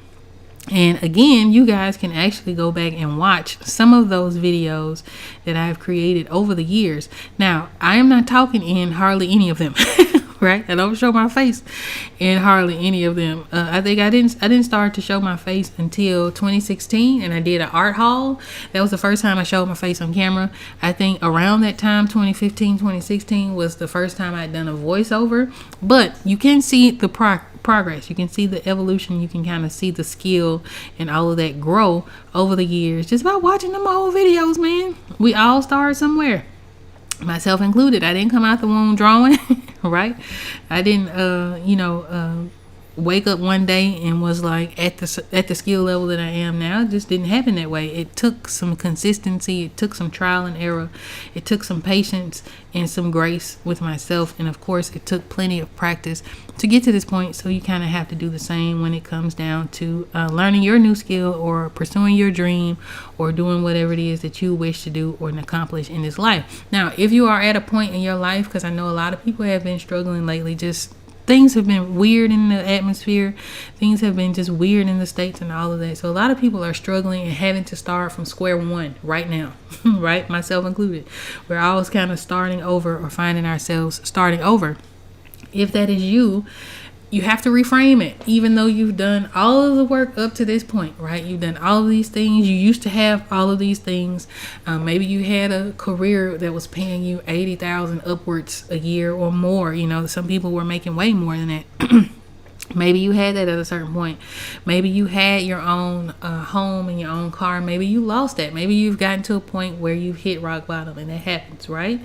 And again, you guys can actually go back and watch some of those videos that I've created over the years. Now, I am not talking in hardly any of them, right? I don't show my face in hardly any of them. I think I didn't start to show my face until 2016, and I did an art haul. That was the first time I showed my face on camera. I think around that time, 2015, 2016 was the first time I'd done a voiceover. But you can see the progress. You can see the evolution. You can kind of see the skill and all of that grow over the years just by watching them old videos, man. We all start somewhere, myself included. I didn't come out the womb drawing, right? I didn't wake up one day and was like at the skill level that I am now. It just didn't happen that way. It took some consistency. It took some trial and error. It took some patience and some grace with myself. And of course, it took plenty of practice to get to this point. So you kind of have to do the same when it comes down to learning your new skill, or pursuing your dream, or doing whatever it is that you wish to do or accomplish in this life. Now, if you are at a point in your life, because I know a lot of people have been struggling lately, just things have been weird in the atmosphere. Things have been just weird in the States and all of that. So a lot of people are struggling and having to start from square one right now, right? Myself included. We're always kind of starting over, or finding ourselves starting over. If that is you, you have to reframe it. Even though you've done all of the work up to this point, right? You've done all of these things. You used to have all of these things. Maybe you had a career that was paying you 80,000 upwards a year or more. You know, some people were making way more than that. Maybe you had that at a certain point. Maybe you had your own home and your own car. Maybe you lost that. Maybe you've gotten to a point where you've hit rock bottom, and that happens, right?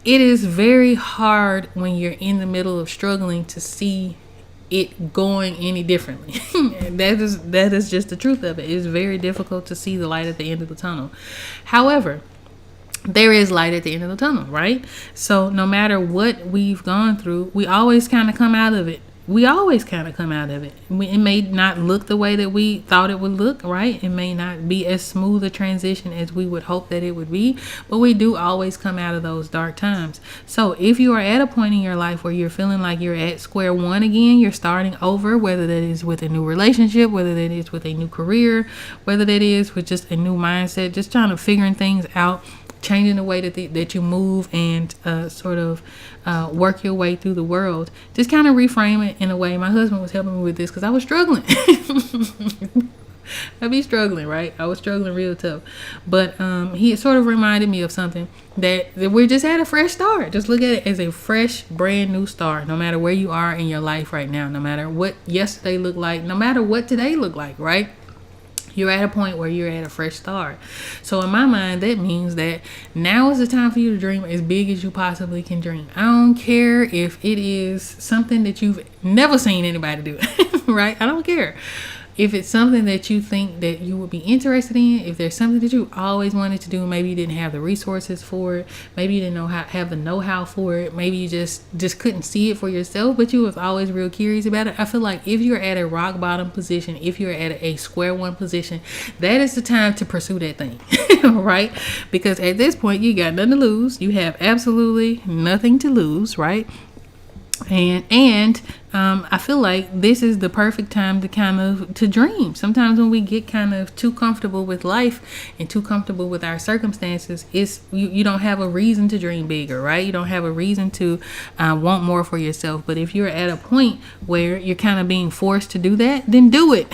It is very hard when you're in the middle of struggling to see it going any differently. that is just the truth of it. It's very difficult to see the light at the end of the tunnel. However, there is light at the end of the tunnel, right? So no matter what we've gone through, we always kind of come out of it. It may not look the way that we thought it would look, right? It may not be as smooth a transition as we would hope that it would be, but we do always come out of those dark times. So if you are at a point in your life where you're feeling like you're at square one again, you're starting over, whether that is with a new relationship, whether that is with a new career, whether that is with just a new mindset, just trying to figuring things out, changing the way that you move and work your way through the world. Just kind of reframe it in a way. My husband was helping me with this because I was struggling. I'd be struggling, right? I was struggling real tough. But he sort of reminded me of something that we're just at a fresh start. Just look at it as a fresh, brand new start. No matter where you are in your life right now, no matter what yesterday looked like, no matter what today looked like, right? You're at a point where you're at a fresh start. So in my mind, that means that now is the time for you to dream as big as you possibly can dream. I don't care if it is something that you've never seen anybody do, right? I don't care. If it's something that you think that you would be interested in, if there's something that you always wanted to do, maybe you didn't have the resources for it, maybe you didn't have the know-how for it, maybe you just couldn't see it for yourself, but you was always real curious about it. I feel like if you're at a rock bottom position, if you're at a square one position, that is the time to pursue that thing, right? Because at this point, you got nothing to lose. You have absolutely nothing to lose, right? And I feel like this is the perfect time to dream. Sometimes when we get kind of too comfortable with life and too comfortable with our circumstances, you don't have a reason to dream bigger, right? You don't have a reason to want more for yourself. But if you're at a point where you're kind of being forced to do that, then do it.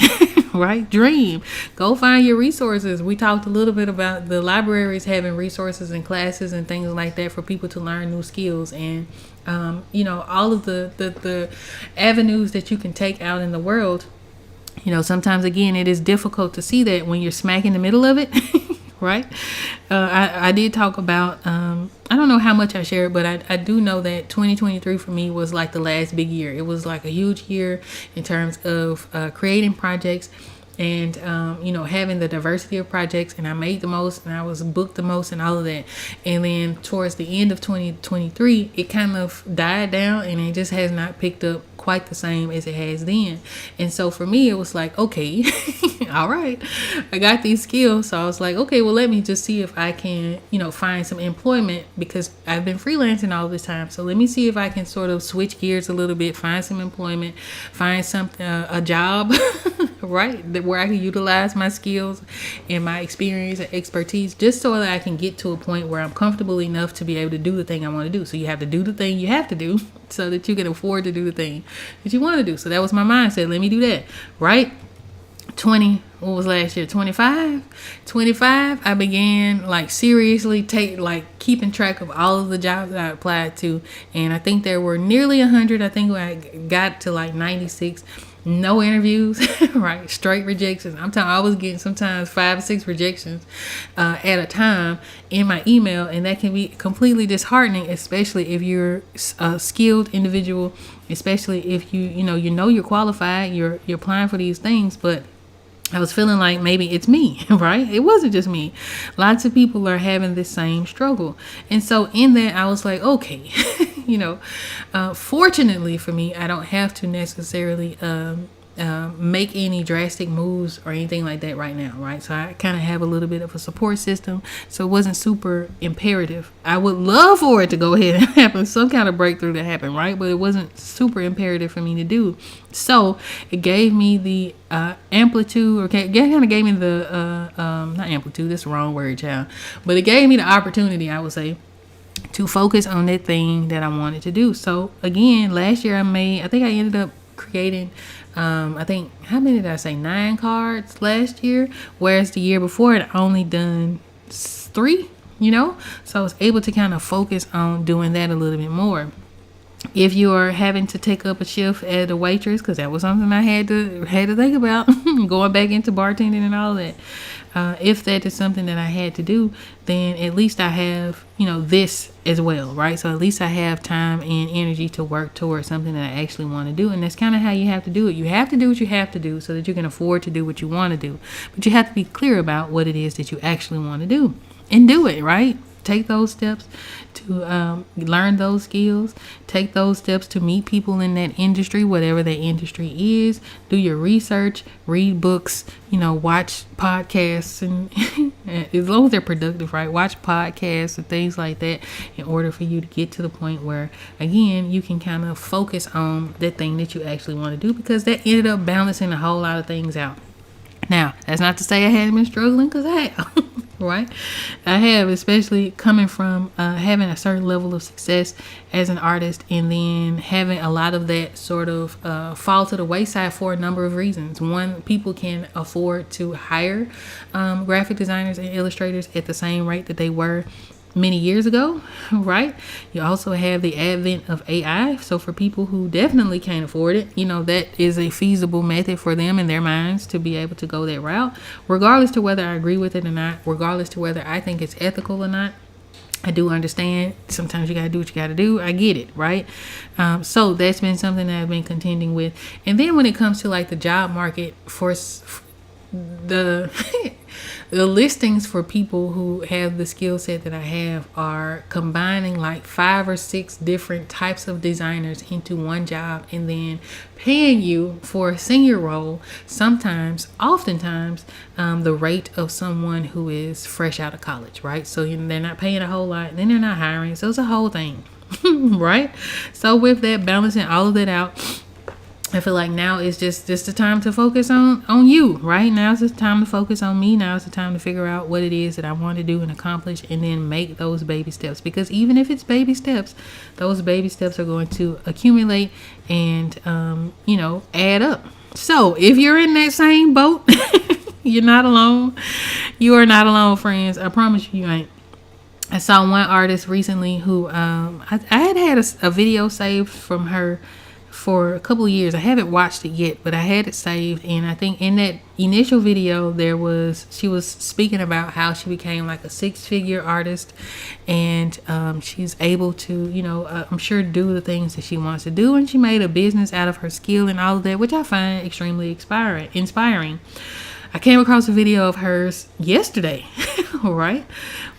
Right? Dream. Go find your resources. We talked a little bit about the libraries having resources and classes and things like that for people to learn new skills, and all of the avenues that you can take out in the world. Sometimes again, it is difficult to see that when you're smack in the middle of it. Right? I did talk about, I don't know how much I shared, but I do know that 2023 for me was like the last big year. It was like a huge year in terms of creating projects and, having the diversity of projects. And I made the most, and I was booked the most and all of that. And then towards the end of 2023, it kind of died down, and it just has not picked up quite the same as it has then. And so for me, it was like, okay, all right, I got these skills. So I was like, okay, well, let me just see if I can, find some employment, because I've been freelancing all this time. So let me see if I can sort of switch gears a little bit, find some employment, find something, a job, right, where I can utilize my skills and my experience and expertise, just so that I can get to a point where I'm comfortable enough to be able to do the thing I want to do. So you have to do the thing you have to do so that you can afford to do the thing that you want to do. So that was my mindset. Let me do that, right? What was last year? 25, I began seriously keeping track of all of the jobs that I applied to. And I think there were nearly 100. I think I got to 96. No interviews, right? Straight rejections. I was getting sometimes 5 or 6 rejections at a time in my email, and that can be completely disheartening, especially if you're a skilled individual, especially if you're qualified, you're applying for these things, but I was feeling like maybe it's me, right? It wasn't just me. Lots of people are having this same struggle. And so in that, I was like, okay, fortunately for me, I don't have to necessarily make any drastic moves or anything like that right now, right? So I kind of have a little bit of a support system, so it wasn't super imperative. I would love for it to go ahead and happen, some kind of breakthrough to happen, right? But it wasn't super imperative for me to do. So it gave me the amplitude, or kind of gave me the not amplitude, that's the wrong word, child, but it gave me the opportunity, I would say, to focus on that thing that I wanted to do. So again, last year I think I ended up creating, I think, how many did I say? 9 cards last year, whereas the year before it only done 3, So I was able to kind of focus on doing that a little bit more. If you are having to take up a shift as a waitress, because that was something I had to think about, going back into bartending and all that. If that is something that I had to do, then at least I have, this as well, right? So at least I have time and energy to work towards something that I actually want to do. And that's kind of how you have to do it. You have to do what you have to do so that you can afford to do what you want to do. But you have to be clear about what it is that you actually want to do and do it, right? Take those steps to learn those skills. Take those steps to meet people in that industry, whatever that industry is. Do your research, read books, watch podcasts, and as long as they're productive, right? Watch podcasts and things like that in order for you to get to the point where, again, you can kind of focus on the thing that you actually want to do, because that ended up balancing a whole lot of things out. Now, that's not to say I hadn't been struggling, because I have. Right? I have, especially coming from having a certain level of success as an artist, and then having a lot of that sort of fall to the wayside for a number of reasons. One, people can afford to hire graphic designers and illustrators at the same rate that they were many years ago, right? You also have the advent of AI. So for people who definitely can't afford it, that is a feasible method for them in their minds to be able to go that route, regardless to whether I agree with it or not, regardless to whether I think it's ethical or not. I do understand sometimes you got to do what you got to do. I get it, right? So that's been something that I've been contending with. And then when it comes to like the job market for the the listings for people who have the skill set that I have are combining like 5 or 6 different types of designers into one job, and then paying you for a senior role, oftentimes, the rate of someone who is fresh out of college, right? So they're not paying a whole lot, then they're not hiring. So it's a whole thing, right? So with that, balancing all of that out, I feel like now is just the time to focus on you, right? Now is the time to focus on me. Now is the time to figure out what it is that I want to do and accomplish, and then make those baby steps. Because even if it's baby steps, those baby steps are going to accumulate and, add up. So if you're in that same boat, you're not alone. You are not alone, friends. I promise you ain't. I saw one artist recently who I had a video saved from her for a couple of years. I haven't watched it yet, but I had it saved, and I think in that initial video she was speaking about how she became like a 6-figure artist, and she's able to I'm sure do the things that she wants to do, and she made a business out of her skill and all of that, which I find extremely inspiring. I came across a video of hers yesterday, right,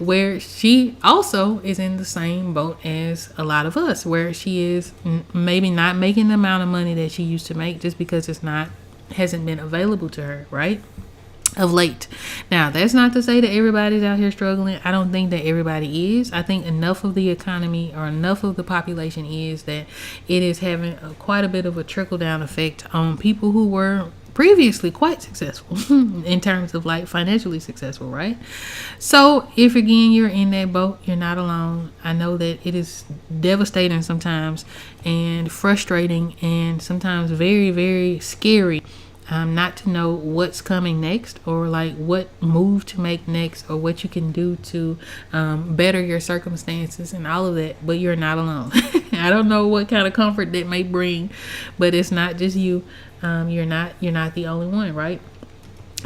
where she also is in the same boat as a lot of us, where she is maybe not making the amount of money that she used to make just because hasn't been available to her, right, of late. Now, that's not to say that everybody's out here struggling. I don't think that everybody is. I think enough of the economy or enough of the population is that it is having quite a bit of a trickle-down effect on people who were previously quite successful in terms of like financially successful, right? So if again you're in that boat, you're not alone. I know that it is devastating sometimes and frustrating and sometimes very, very scary not to know what's coming next, or like what move to make next, or what you can do to better your circumstances and all of that. But you're not alone. I don't know what kind of comfort that may bring, but it's not just you. You're not the only one, right?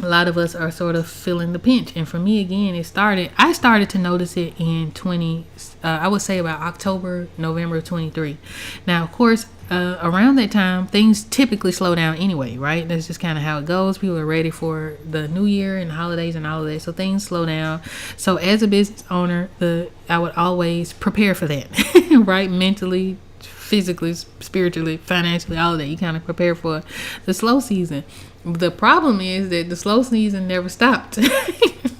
A lot of us are sort of feeling the pinch. And for me, again, I started to notice it in I would say about October, November of 23. Now, of course, around that time, things typically slow down anyway, right? That's just kind of how it goes. People are ready for the new year and holidays and all of that. So things slow down. So as a business owner, I would always prepare for that, right? Mentally, physically, spiritually, financially, all of that. You kind of prepare for the slow season. The problem is that the slow season never stopped.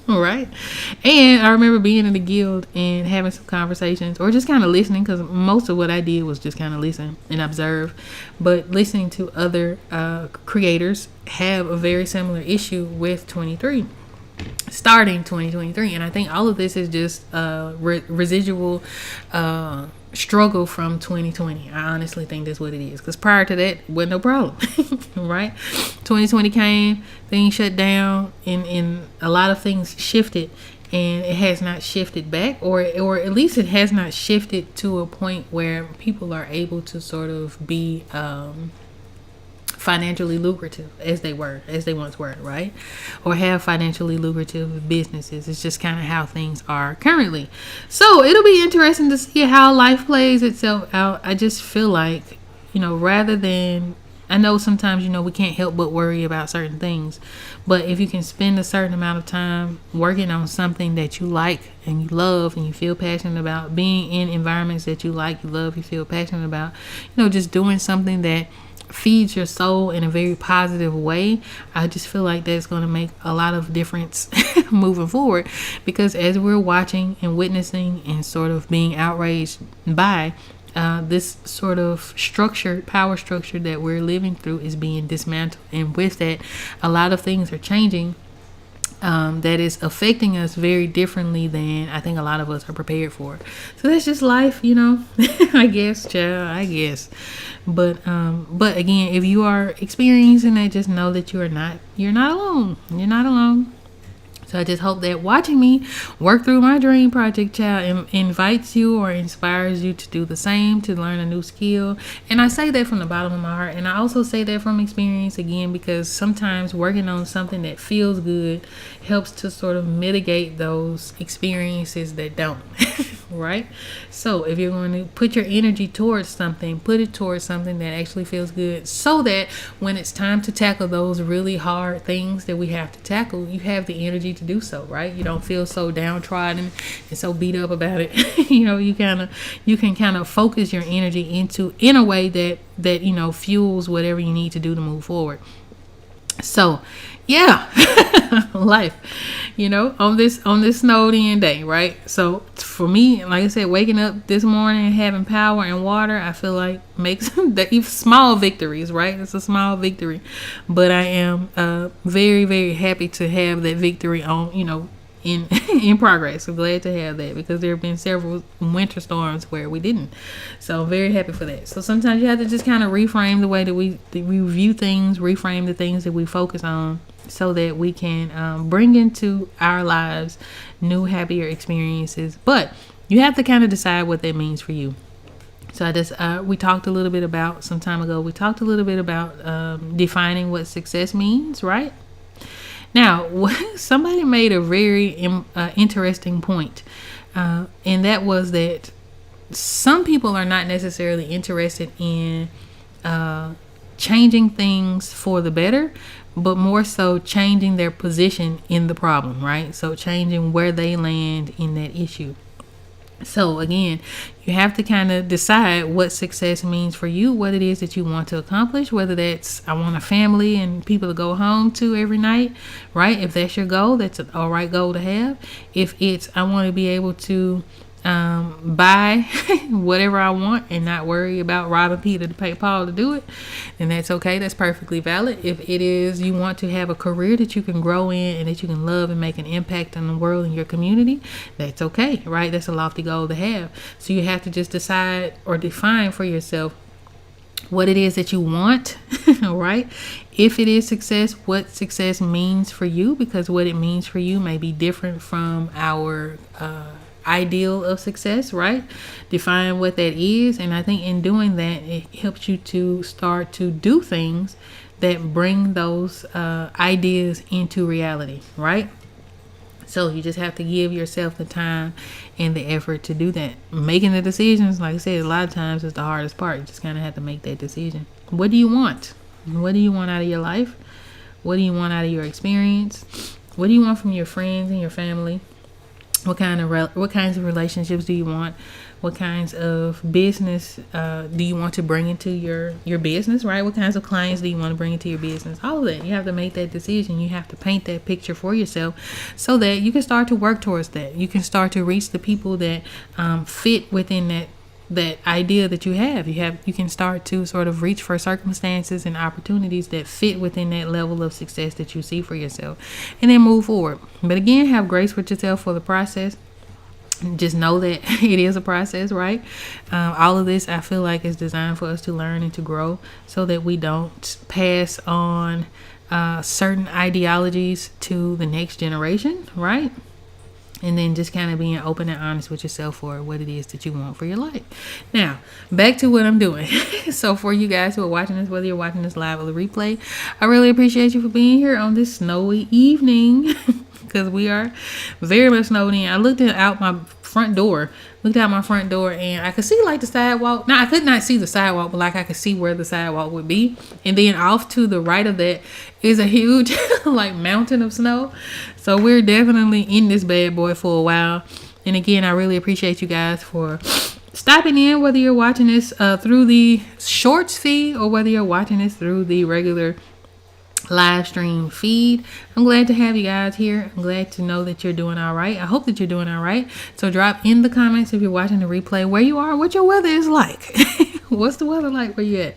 Right? And I remember being in the guild and having some conversations, or just kind of listening, because most of what I did was just kind of listen and observe, but listening to other creators have a very similar issue with starting 2023. And I think all of this is just residual struggle from 2020. I honestly think that's what it is. Because prior to that, wasn't no problem, right? 2020 came, things shut down, and a lot of things shifted, and it has not shifted back, or at least it has not shifted to a point where people are able to sort of be financially lucrative as they once were, right? Or have financially lucrative businesses. It's just kind of how things are currently. So it'll be interesting to see how life plays itself out. I just feel like, rather than, I know sometimes, we can't help but worry about certain things, but if you can spend a certain amount of time working on something that you like and you love and you feel passionate about, being in environments that you like, you love, you feel passionate about, just doing something that feeds your soul in a very positive way, I just feel like that's going to make a lot of difference moving forward, because as we're watching and witnessing and sort of being outraged by this sort of power structure that we're living through is being dismantled, and with that a lot of things are changing that is affecting us very differently than I think a lot of us are prepared for. So that's just life, I guess, child, I guess. But again, if you are experiencing that, just know that you're not alone. You're not alone. So I just hope that watching me work through my dream project, child, invites you or inspires you to do the same, to learn a new skill. And I say that from the bottom of my heart. And I also say that from experience, again, because sometimes working on something that feels good helps to sort of mitigate those experiences that don't. Right? So if you're going to put your energy towards something, put it towards something that actually feels good, so that when it's time to tackle those really hard things that we have to tackle, you have the energy to do so, right? You don't feel so downtrodden and so beat up about it. You can kind of focus your energy in a way that fuels whatever you need to do to move forward. So yeah, life, on this snowed in day, right? So for me, like I said, waking up this morning, having power and water, I feel like makes that even small victories, right? It's a small victory, but I am very, very happy to have that victory on, in progress. I'm glad to have that, because there have been several winter storms where we didn't. So I'm very happy for that. So sometimes you have to just kind of reframe the way that we view things, reframe the things that we focus on, so that we can bring into our lives new, happier experiences. But you have to kind of decide what that means for you. So we talked a little bit about, some time ago, defining what success means, right? Now, somebody made a very interesting point, and that was that some people are not necessarily interested in changing things for the better, but more so changing their position in the problem, right? So changing where they land in that issue. So again, you have to kind of decide what success means for you, what it is that you want to accomplish, whether that's I want a family and people to go home to every night, right? If that's your goal, that's an all right goal to have. If it's I want to be able to buy whatever I want and not worry about robbing Peter to pay Paul to do it, then that's okay. That's perfectly valid. If it is you want to have a career that you can grow in and that you can love and make an impact on the world and your community, that's okay, right? That's a lofty goal to have. So you have to just decide or define for yourself what it is that you want, right? If it is success, what success means for you, because what it means for you may be different from our ideal of success, right? Define what that is, and I think in doing that, it helps you to start to do things that bring those ideas into reality, right? So you just have to give yourself the time and the effort to do that. Making the decisions, like I said, a lot of times is the hardest part. You just kind of have to make that decision. What do you want? What do you want out of your life? What do you want out of your experience? What do you want from your friends and your family? What kinds of relationships do you want? What kinds of business do you want to bring into your business, right? What kinds of clients do you want to bring into your business? All of that. You have to make that decision. You have to paint that picture for yourself so that you can start to work towards that. You can start to reach the people that fit within that idea that you have. You can start to sort of reach for circumstances and opportunities that fit within that level of success that you see for yourself, and then move forward. But again, have grace with yourself for the process. just know that it is a process, right? All of this I feel like is designed for us to learn and to grow, so that we don't pass on certain ideologies to the next generation, right? And then just kind of being open and honest with yourself for what it is that you want for your life. Now, back to what I'm doing. So for you guys who are watching this, whether you're watching this live or the replay, I really appreciate you for being here on this snowy evening. Because we are very much snowed in. I looked out my front door, and I could see like the sidewalk. Now I could not see the sidewalk, but like I could see where the sidewalk would be. And then off to the right of that is a huge like mountain of snow. So we're definitely in this bad boy for a while. And again, I really appreciate you guys for stopping in, whether you're watching this through the shorts feed or whether you're watching this through the regular live stream feed. I'm glad to have you guys here. I'm glad to know that you're doing all right. I hope that you're doing all right. So drop in the comments if you're watching the replay where you are, what your weather is like. What's the weather like where you at?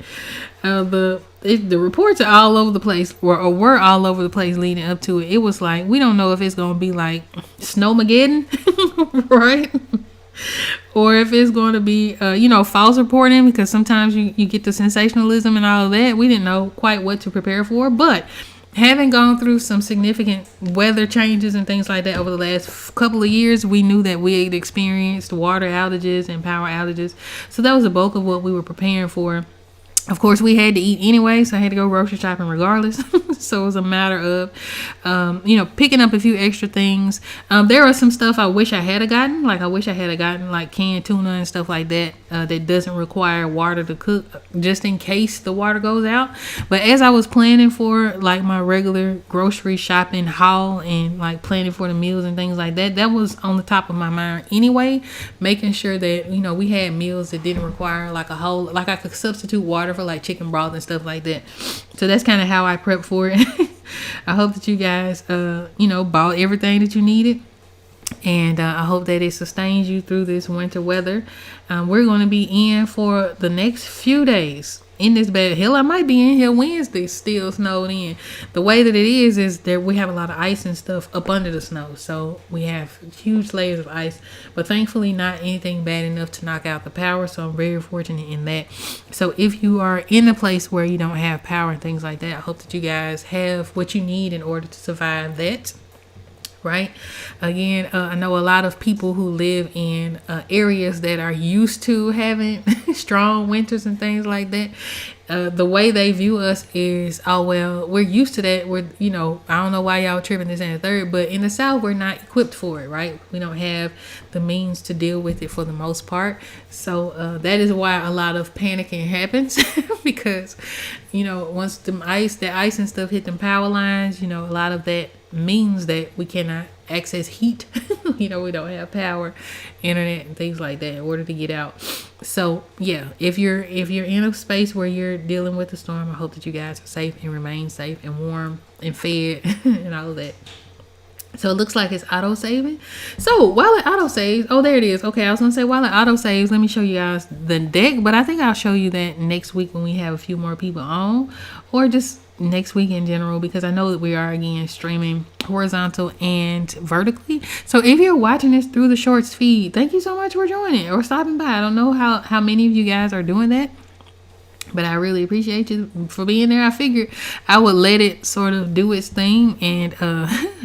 The reports are all over the place, or were all over the place leading up to it. It was like, we don't know if it's going to be like Snowmageddon, right? Or if it's going to be, false reporting, because sometimes you get the sensationalism and all of that. We didn't know quite what to prepare for, but having gone through some significant weather changes and things like that over the last couple of years, we knew that we had experienced water outages and power outages. So that was the bulk of what we were preparing for. Of course, we had to eat anyway, so I had to go grocery shopping regardless. So it was a matter of, picking up a few extra things. There was some stuff I wish I had gotten. Like, I wish I had gotten, like, canned tuna and stuff like that, that doesn't require water to cook, just in case the water goes out. But as I was planning for, like, my regular grocery shopping haul and, like, planning for the meals and things like that, that was on the top of my mind anyway, making sure that, we had meals that didn't require, like, I could substitute water for like chicken broth and stuff like that. So that's kind of how I prepped for it. I hope that you guys bought everything that you needed, and I hope that it sustains you through this winter weather. We're going to be in for the next few days in this bad. Hell, I might be in here Wednesday still snowed in. The way that it is that we have a lot of ice and stuff up under the snow, so we have huge layers of ice, but thankfully not anything bad enough to knock out the power. So I'm very fortunate in that. So if you are in a place where you don't have power and things like that, I hope that you guys have what you need in order to survive that. Right. Again, I know a lot of people who live in areas that are used to having strong winters and things like that. The way they view us is, oh, well, we're used to that. We're, I don't know why y'all tripping this and the third, but in the South, we're not equipped for it, right? We don't have the means to deal with it for the most part. So that is why a lot of panicking happens because, once the ice and stuff hit them power lines, a lot of that means that we cannot access heat. We don't have power, internet, and things like that in order to get out. So yeah, if you're in a space where you're dealing with the storm, I hope that you guys are safe and remain safe and warm and fed and all of that. So it looks like it's auto saving. So while it auto saves, oh, there it is. Okay, I was gonna say while it auto saves, let me show you guys the deck, but I think I'll show you that next week when we have a few more people on, or just next week in general, because I know that we are again streaming horizontal and vertically. So if you're watching this through the shorts feed, thank you so much for joining or stopping by. I don't know how many of you guys are doing that, but I really appreciate you for being there. I figured I would let it sort of do its thing and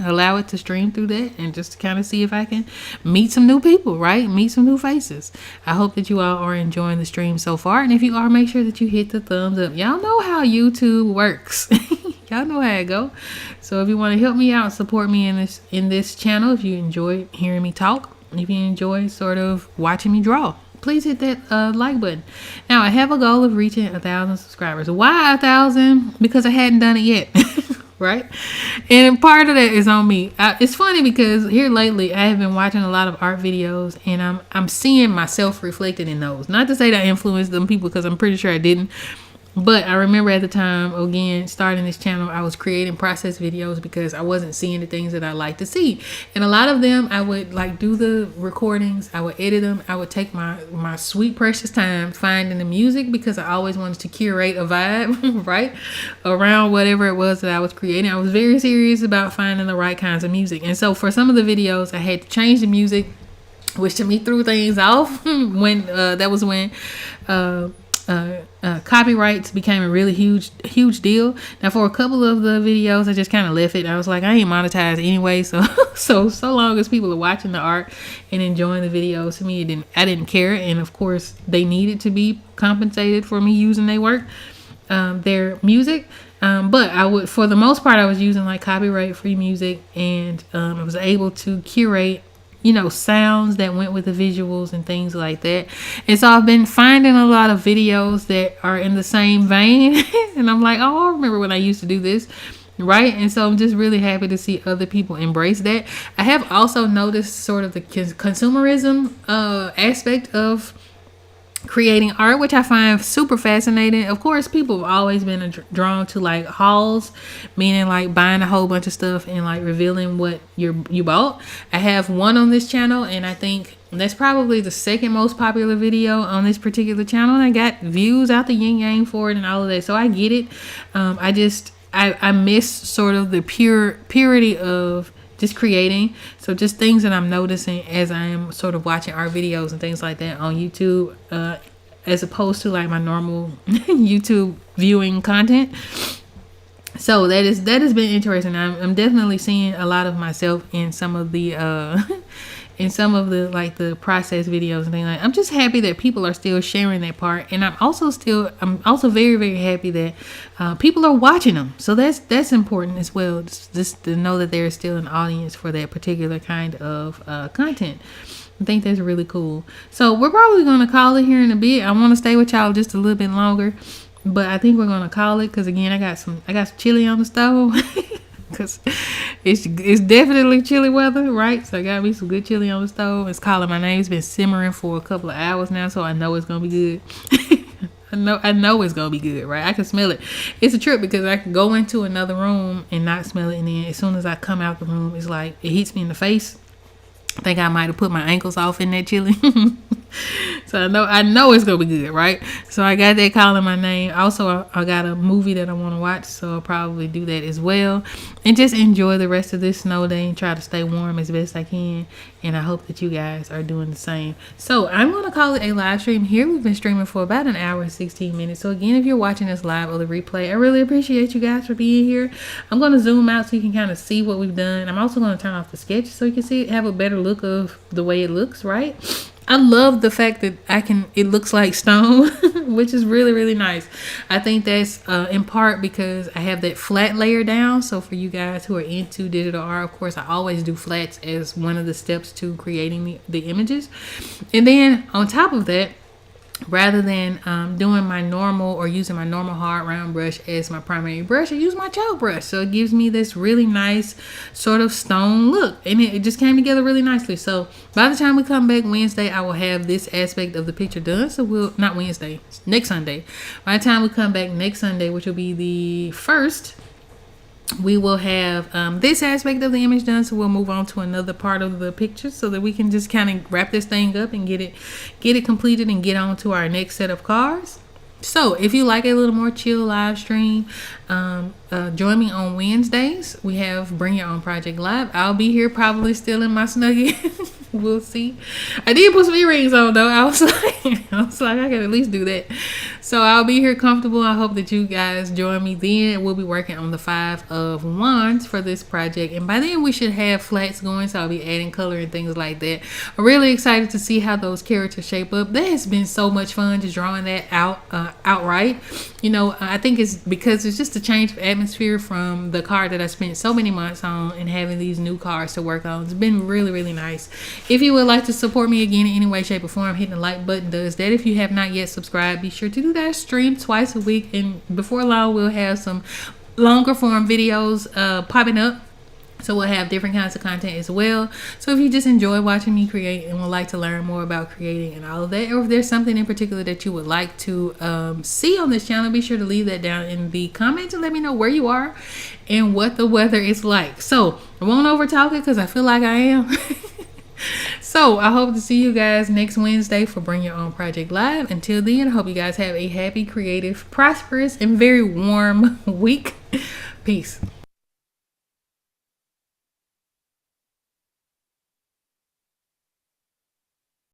allow it to stream through that, and just kind of see if I can meet some new people, right? Meet some new faces. I hope that you all are enjoying the stream so far. And if you are, make sure that you hit the thumbs up. Y'all know how YouTube works. Y'all know how it go. So if you want to help me out, support me in this channel, if you enjoy hearing me talk, if you enjoy sort of watching me draw, please hit that like button. Now, I have a goal of reaching 1,000 subscribers. Why 1,000? Because I hadn't done it yet, right? And part of that is on me. It's funny because here lately, I have been watching a lot of art videos, and I'm seeing myself reflected in those. Not to say that I influenced them people, because I'm pretty sure I didn't. But I remember at the time, again, starting this channel, I was creating process videos because I wasn't seeing the things that I like to see. And a lot of them, I would like do the recordings, I would edit them, I would take my sweet precious time finding the music, because I always wanted to curate a vibe, right, around whatever it was that I was creating. I was very serious about finding the right kinds of music. And so for some of the videos, I had to change the music which to me threw things off when that was when uh, copyrights became a really huge deal. Now for a couple of the videos, I just kind of left it. I was like, I ain't monetized anyway, so so long as people are watching the art and enjoying the videos, to me I didn't care. And of course they needed to be compensated for me using their work, their music. But I would, for the most part, I was using like copyright free music, and I was able to curate, sounds that went with the visuals and things like that. And so I've been finding a lot of videos that are in the same vein. And I'm like, oh, I remember when I used to do this. Right. And so I'm just really happy to see other people embrace that. I have also noticed sort of the consumerism aspect of creating art, which I find super fascinating. Of course, people have always been drawn to like hauls, meaning like buying a whole bunch of stuff and like revealing what you bought. I have one on this channel, and I think that's probably the second most popular video on this particular channel, and I got views out the yin yang for it and all of that. So I get it. I miss sort of the purity of just creating. So just things that I'm noticing as I am sort of watching art videos and things like that on YouTube, as opposed to like my normal YouTube viewing content. So that has been interesting. I'm definitely seeing a lot of myself in some of the in some of the like the process videos and things like that. I'm just happy that people are still sharing that part, and I'm also very, very happy that people are watching them. So that's important as well, just to know that there is still an audience for that particular kind of content. I think that's really cool. So we're probably going to call it here in a bit. I want to stay with y'all just a little bit longer, but I think we're going to call it, because again, I got some chili on the stove. Because it's definitely chilly weather, right? So I got me some good chili on the stove. It's calling my name. It's been simmering for a couple of hours now, so I know it's gonna be good. I know it's gonna be good, right? I can smell it. It's a trip because I can go into another room and not smell it, and then as soon as I come out the room, it's like it hits me in the face. I think I might have put my ankles off in that chili. So I know it's gonna be good, right? So I got that calling my name. Also, I got a movie that I want to watch, so I'll probably do that as well, and just enjoy the rest of this snow day and try to stay warm as best I can. And I hope that you guys are doing the same. So I'm gonna call it a live stream here. We've been streaming for about an hour and 16 minutes. So again, if you're watching this live or the replay, I really appreciate you guys for being here. I'm gonna zoom out so you can kind of see what we've done. I'm also gonna turn off the sketch so you can see have a better look of the way it looks, right? I love the fact that it looks like stone, which is really, really nice. I think that's in part because I have that flat layer down. So for you guys who are into digital art, of course, I always do flats as one of the steps to creating the images. And then on top of that, rather than doing my normal or using my normal hard round brush as my primary brush, I use my chalk brush. So it gives me this really nice sort of stone look, and it just came together really nicely. So by the time we come back Wednesday, I will have this aspect of the picture done. So not Wednesday, next Sunday. By the time we come back next Sunday, which will be the 1st, we will have this aspect of the image done. So we'll move on to another part of the picture so that we can just kind of wrap this thing up and get it completed and get on to our next set of cards. So if you like a little more chill live stream, join me on Wednesdays. We have Bring Your Own Project Live. I'll be here probably still in my Snuggie. We'll see. I did put some earrings on though. I was like I can at least do that. So I'll be here comfortable. I hope that you guys join me then. We'll be working on the 5 of Wands for this project, and by then we should have flats going, so I'll be adding color and things like that. I'm really excited to see how those characters shape up. That has been so much fun just drawing that outright. I think it's because it's just a change of atmosphere from the card that I spent so many months on, and having these new cards to work on. It's been really, really nice. If you would like to support me again in any way, shape, or form, hitting the like button does that. If you have not yet subscribed, be sure to do that. Stream twice a week, and before long we'll have some longer form videos popping up. So we'll have different kinds of content as well. So if you just enjoy watching me create and would like to learn more about creating and all of that, or if there's something in particular that you would like to see on this channel, be sure to leave that down in the comments and let me know where you are and what the weather is like. So I won't over talk it because I feel like I am. So I hope to see you guys next Wednesday for Bring Your Own Project Live. Until then, I hope you guys have a happy, creative, prosperous, and very warm week. Peace.